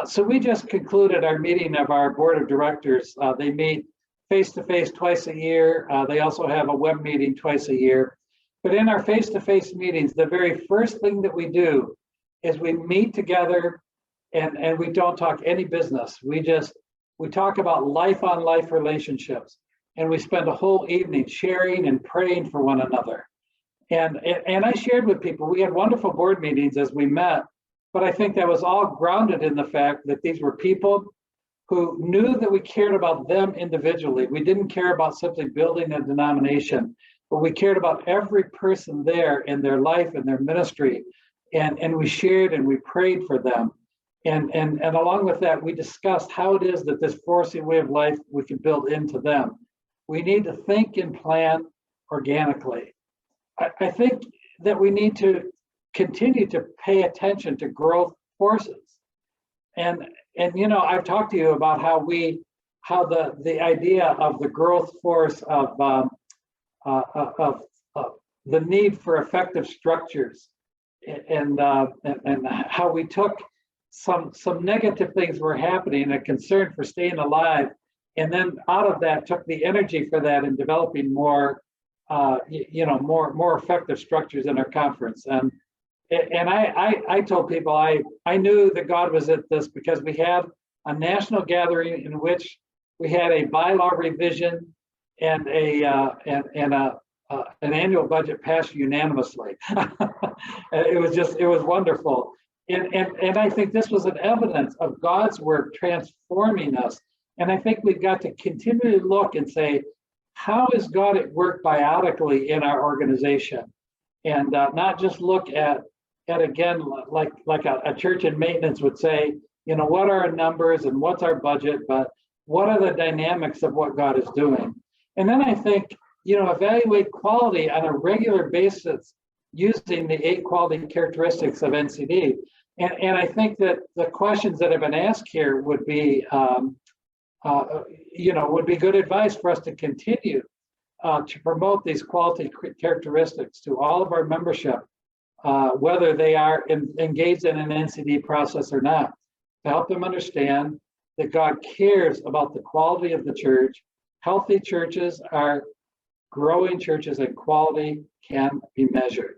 So we just concluded our meeting of our board of directors. They meet face-to-face twice a year. They also have a web meeting twice a year. But in our face-to-face meetings, the very first thing that we do is we meet together and we don't talk any business. We talk about life-on-life relationships, and we spend a whole evening sharing and praying for one another. And I shared with people, we had wonderful board meetings as we met, but I think that was all grounded in the fact that these were people who knew that we cared about them individually. We didn't care about simply building a denomination, but we cared about every person there in their life and their ministry. And we shared and we prayed for them. And along with that, we discussed how it is that this forcing way of life we can build into them. We need to think and plan organically. I think that we need to continue to pay attention to growth forces. And you know, I've talked to you about how the idea of the growth force of the need for effective structures, and how we took some negative things were happening, a concern for staying alive, and then out of that took the energy for that in developing more more effective structures in our conference. And I told people I knew that God was at this because we had a national gathering in which we had a bylaw revision and an annual budget passed unanimously. It was wonderful. And I think this was an evidence of God's work transforming us. And I think we've got to continually look and say, how is God at work biotically in our organization? And not just look at again, like a church in maintenance would say, you know, what are our numbers and what's our budget, but what are the dynamics of what God is doing? And then I think, you know, evaluate quality on a regular basis using the 8 quality characteristics of NCD. And I think that the questions that have been asked here would be, would be good advice for us to continue to promote these quality characteristics to all of our membership, whether they are engaged in an NCD process or not, to help them understand that God cares about the quality of the church. Healthy churches are growing churches, and quality can be measured.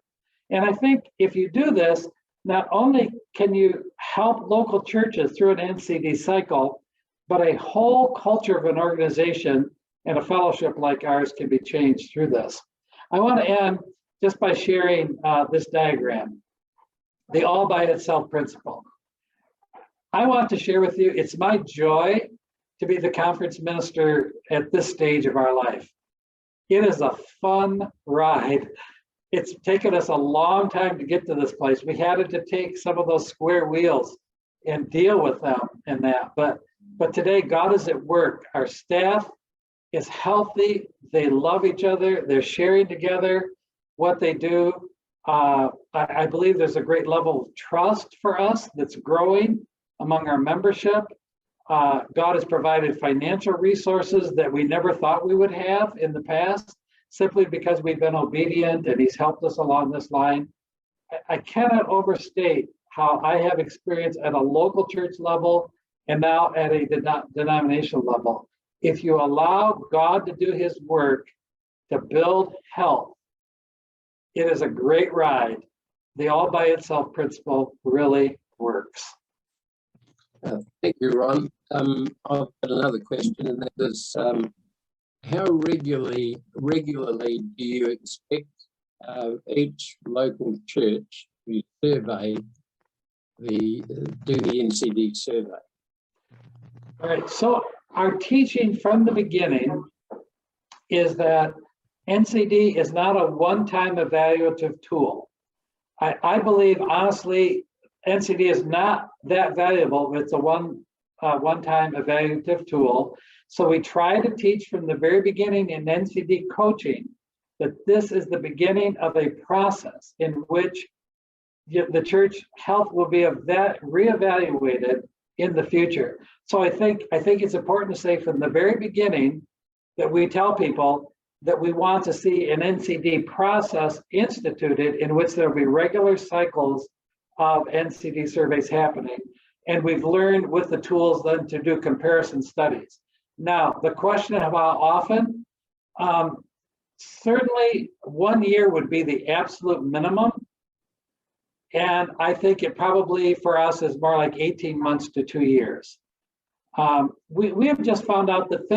And I think if you do this, not only can you help local churches through an NCD cycle, but a whole culture of an organization and a fellowship like ours can be changed through this. I want to end just by sharing this diagram, the all by itself principle. I want to share with you, it's my joy to be the conference minister at this stage of our life. It is a fun ride. It's taken us a long time to get to this place. We had to take some of those square wheels and deal with them and that. But today, God is at work. Our staff is healthy. They love each other. They're sharing together what they do. I believe there's a great level of trust for us that's growing among our membership. God has provided financial resources that we never thought we would have in the past, simply because we've been obedient, and He's helped us along this line. I cannot overstate how I have experience at a local church level and now at a denominational level. If you allow God to do His work to build health, it is a great ride. The all by itself principle really works. Thank you, Ron. I've got another question, and that is, how regularly do you expect each local church to survey do the NCD survey? All right, so our teaching from the beginning is that NCD is not a one-time evaluative tool. I believe, honestly, NCD is not that valuable, but it's a one-time evaluative tool. So we try to teach from the very beginning in NCD coaching that this is the beginning of a process in which the church health will be reevaluated in the future. So I think it's important to say from the very beginning that we tell people that we want to see an NCD process instituted in which there will be regular cycles of NCD surveys happening. And we've learned with the tools then to do comparison studies. Now, the question of how often, certainly 1 year would be the absolute minimum. And I think it probably for us is more like 18 months to 2 years. We have just found out that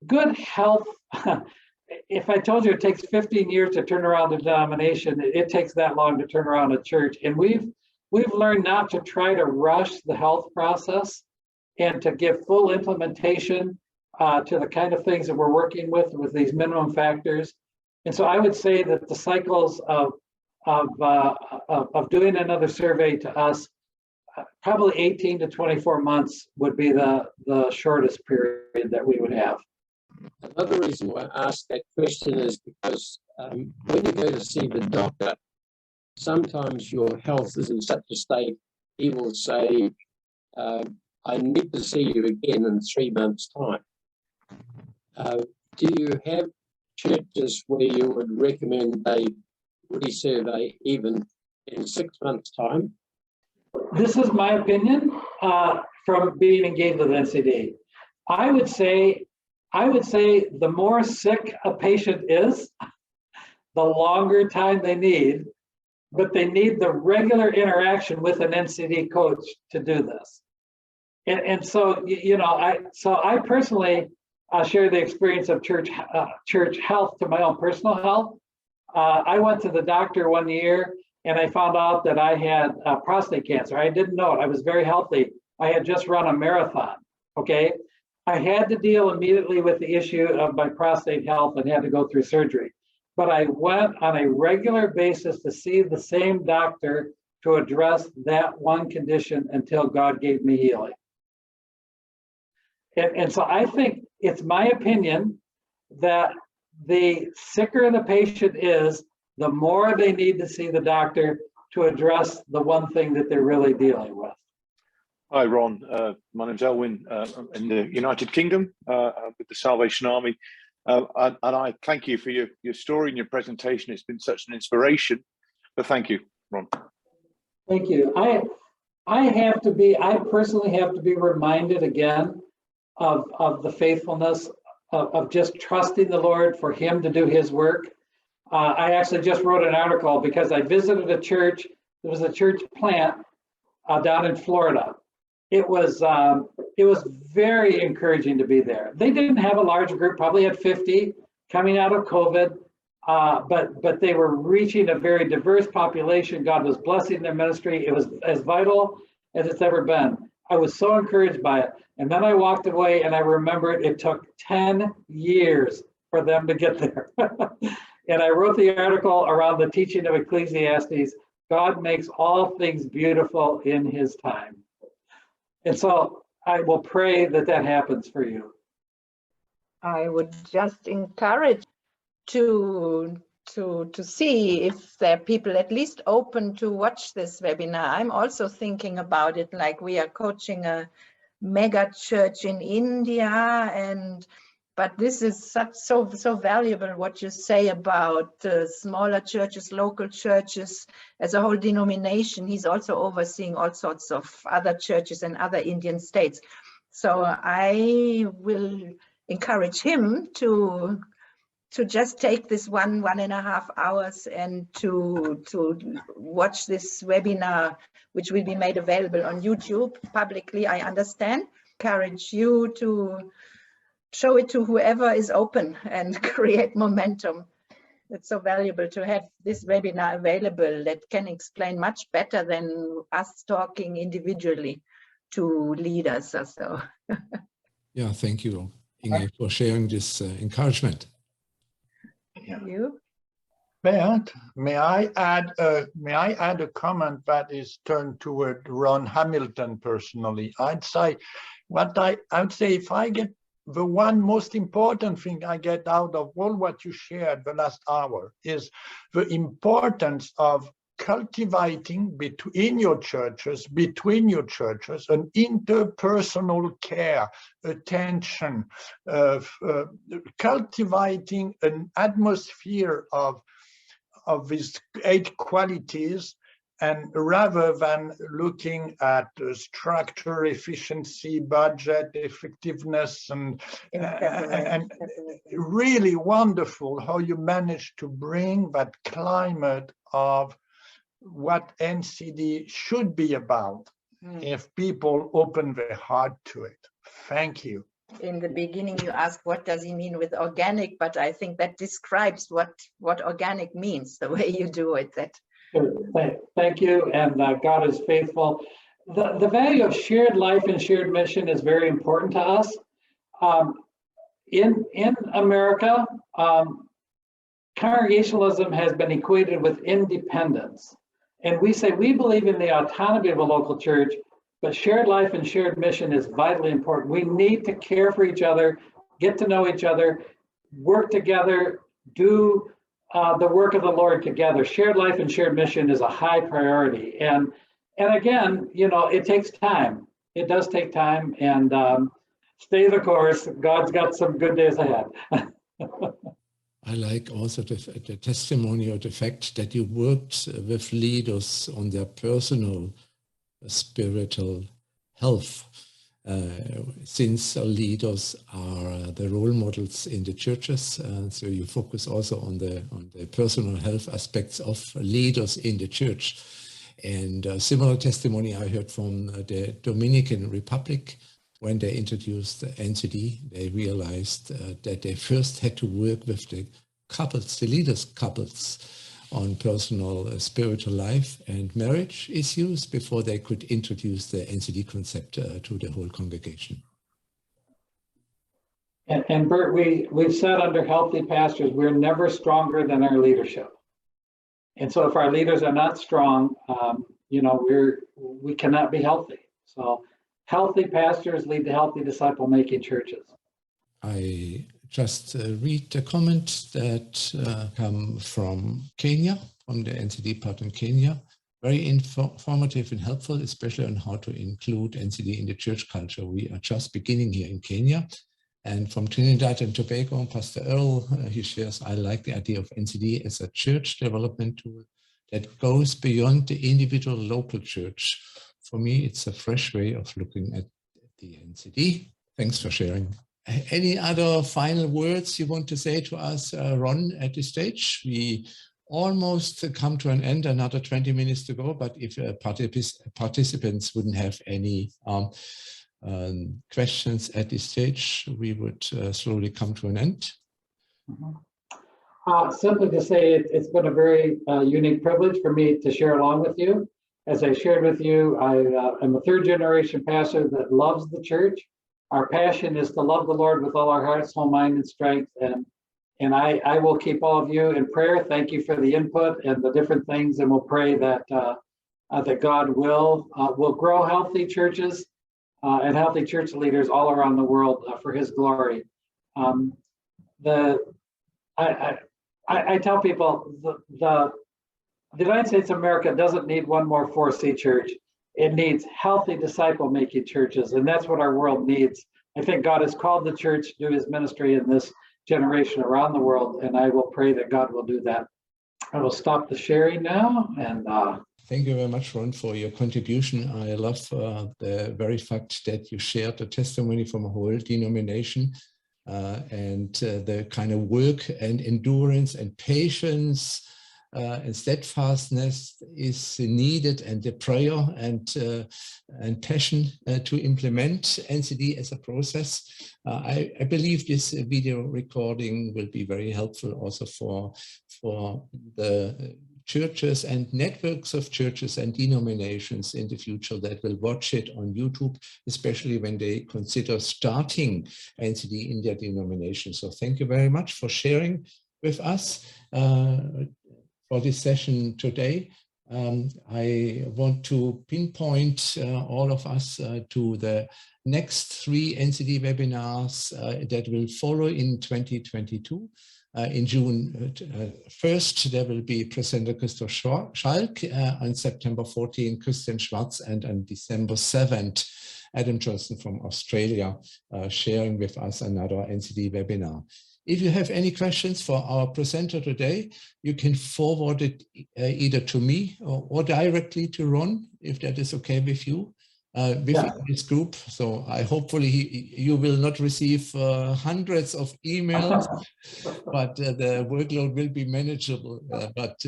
good health, if I told you it takes 15 years to turn around a denomination, it takes that long to turn around a church. And we've learned not to try to rush the health process and to give full implementation to the kind of things that we're working with these minimum factors. And so I would say that the cycles of doing another survey to us, probably 18 to 24 months would be the shortest period that we would have. Another reason why I asked that question is because when you go to see the doctor, sometimes your health is in such a state, he will say, I need to see you again in 3 months' time. Do you have churches where you would recommend a resurvey even in 6 months' time? This is my opinion from being engaged with NCD. I would say the more sick a patient is, the longer time they need, but they need the regular interaction with an NCD coach to do this. And so, you know, I personally share the experience of church health to my own personal health. I went to the doctor one year and I found out that I had prostate cancer. I didn't know it. I was very healthy. I had just run a marathon, okay? I had to deal immediately with the issue of my prostate health and had to go through surgery. But I went on a regular basis to see the same doctor to address that one condition until God gave me healing. And so I think it's my opinion that the sicker the patient is, the more they need to see the doctor to address the one thing that they're really dealing with. Hi, Ron. My name's Elwyn. I'm in the United Kingdom with the Salvation Army. And I thank you for your story and your presentation. It's been such an inspiration. But thank you, Ron. Thank you. I personally have to be reminded again of the faithfulness of just trusting the Lord for him to do his work. I actually just wrote an article because I visited a church. There was a church plant down in Florida. It was very encouraging to be there. They didn't have a large group, probably had 50 coming out of COVID, but they were reaching a very diverse population. God was blessing their ministry. It was as vital as it's ever been. I was so encouraged by it. And then I walked away and I remembered it took 10 years for them to get there. And I wrote the article around the teaching of Ecclesiastes. God makes all things beautiful in his time. And so I will pray that that happens for you. I would just encourage to see if there are people at least open to watch this webinar. I'm also thinking about it, like we are coaching a mega church in India, but this is so valuable what you say about smaller churches, local churches, as a whole denomination. He's also overseeing all sorts of other churches in other Indian states. So I will encourage him to just take this 1.5 hours and to watch this webinar, which will be made available on YouTube publicly, I understand. Encourage you to show it to whoever is open and create momentum. It's so valuable to have this webinar available that can explain much better than us talking individually to leaders or so. Yeah, thank you, Inge, for sharing this encouragement. You? Bernd, may I add a comment that is turned toward Ron Hamilton personally? I'd say if I get the one most important thing I get out of all what you shared the last hour is the importance of cultivating between your churches, an interpersonal care, attention, cultivating an atmosphere of these 8 qualities, and rather than looking at structure, efficiency, budget, effectiveness, and really wonderful how you manage to bring that climate of what NCD should be about if people open their heart to it. Thank you. In the beginning, you asked, what does he mean with organic? But I think that describes what organic means, the way you do it. Thank you, and God is faithful. The value of shared life and shared mission is very important to us. In America, congregationalism has been equated with independence. And we say we believe in the autonomy of a local church, but shared life and shared mission is vitally important. We need to care for each other, get to know each other, work together, do the work of the Lord together. Shared life and shared mission is a high priority. And again, you know, it takes time. It does take time, and stay the course. God's got some good days ahead. I like also the testimony of the fact that you worked with leaders on their personal spiritual health, since leaders are the role models in the churches. So you focus also on the personal health aspects of leaders in the church. And a similar testimony I heard from the Dominican Republic. When they introduced the NCD, they realized that they first had to work with the couples, the leaders' couples, on personal spiritual life and marriage issues before they could introduce the NCD concept to the whole congregation. And Bert, we've said under healthy pastors, we're never stronger than our leadership. And so if our leaders are not strong, you know, we cannot be healthy. So healthy pastors lead to healthy disciple-making churches. I just read the comment that come from Kenya, from the NCD part in Kenya. Very informative and helpful, especially on how to include NCD in the church culture. We are just beginning here in Kenya. And from Trinidad and Tobago, Pastor Earl, he shares, I like the idea of NCD as a church development tool that goes beyond the individual local church. For me, it's a fresh way of looking at the NCD. Thanks for sharing. Any other final words you want to say to us, Ron, at this stage? We almost come to an end, another 20 minutes to go, but if participants wouldn't have any questions at this stage, we would slowly come to an end. Simply to say it's been a very unique privilege for me to share along with you. As I shared with you, I'm a third generation pastor that loves the church. Our passion is to love the Lord with all our hearts, whole mind, and strength. And I will keep all of you in prayer. Thank you for the input and the different things, and we'll pray that that God will grow healthy churches and healthy church leaders all around the world for His glory. I tell people the United States of America doesn't need one more 4C church. It needs healthy disciple-making churches, and that's what our world needs. I think God has called the church to do His ministry in this generation around the world, and I will pray that God will do that. I will stop the sharing now. And thank you very much, Ron, for your contribution. I love the very fact that you shared the testimony from a whole denomination and the kind of work and endurance and patience and steadfastness is needed, and the prayer and passion to implement NCD as a process. I believe this video recording will be very helpful also for the churches and networks of churches and denominations in the future that will watch it on YouTube, especially when they consider starting NCD in their denomination. So thank you very much for sharing with us for this session today. I want to pinpoint all of us to the next 3 NCD webinars that will follow in 2022. In June 1st, there will be presenter Christoph Schalk, on September 14, Christian Schwarz, and on December 7th, Adam Johnson from Australia, sharing with us another NCD webinar. If you have any questions for our presenter today, you can forward it either to me or directly to Ron, if that is okay with you, within this group. So hopefully you will not receive hundreds of emails, but the workload will be manageable. But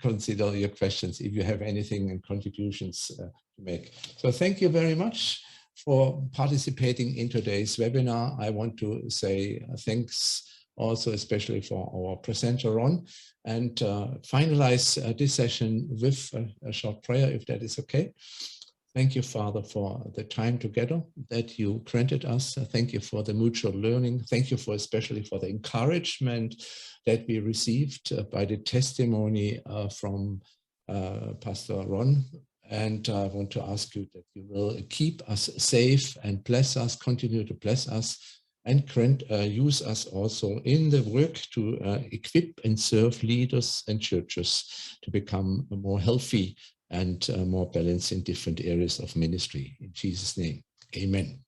consider your questions if you have anything and contributions to make. So thank you very much for participating in today's webinar. I want to say thanks also especially for our presenter Ron, and finalize this session with a short prayer, if that is okay. Thank you, Father, for the time together that you granted us. Thank you for the mutual learning. Thank you for especially for the encouragement that we received by the testimony from Pastor Ron. And I want to ask you that you will keep us safe and bless us, continue to bless us, and use us also in the work to equip and serve leaders and churches to become more healthy and more balanced in different areas of ministry. In Jesus' name, amen.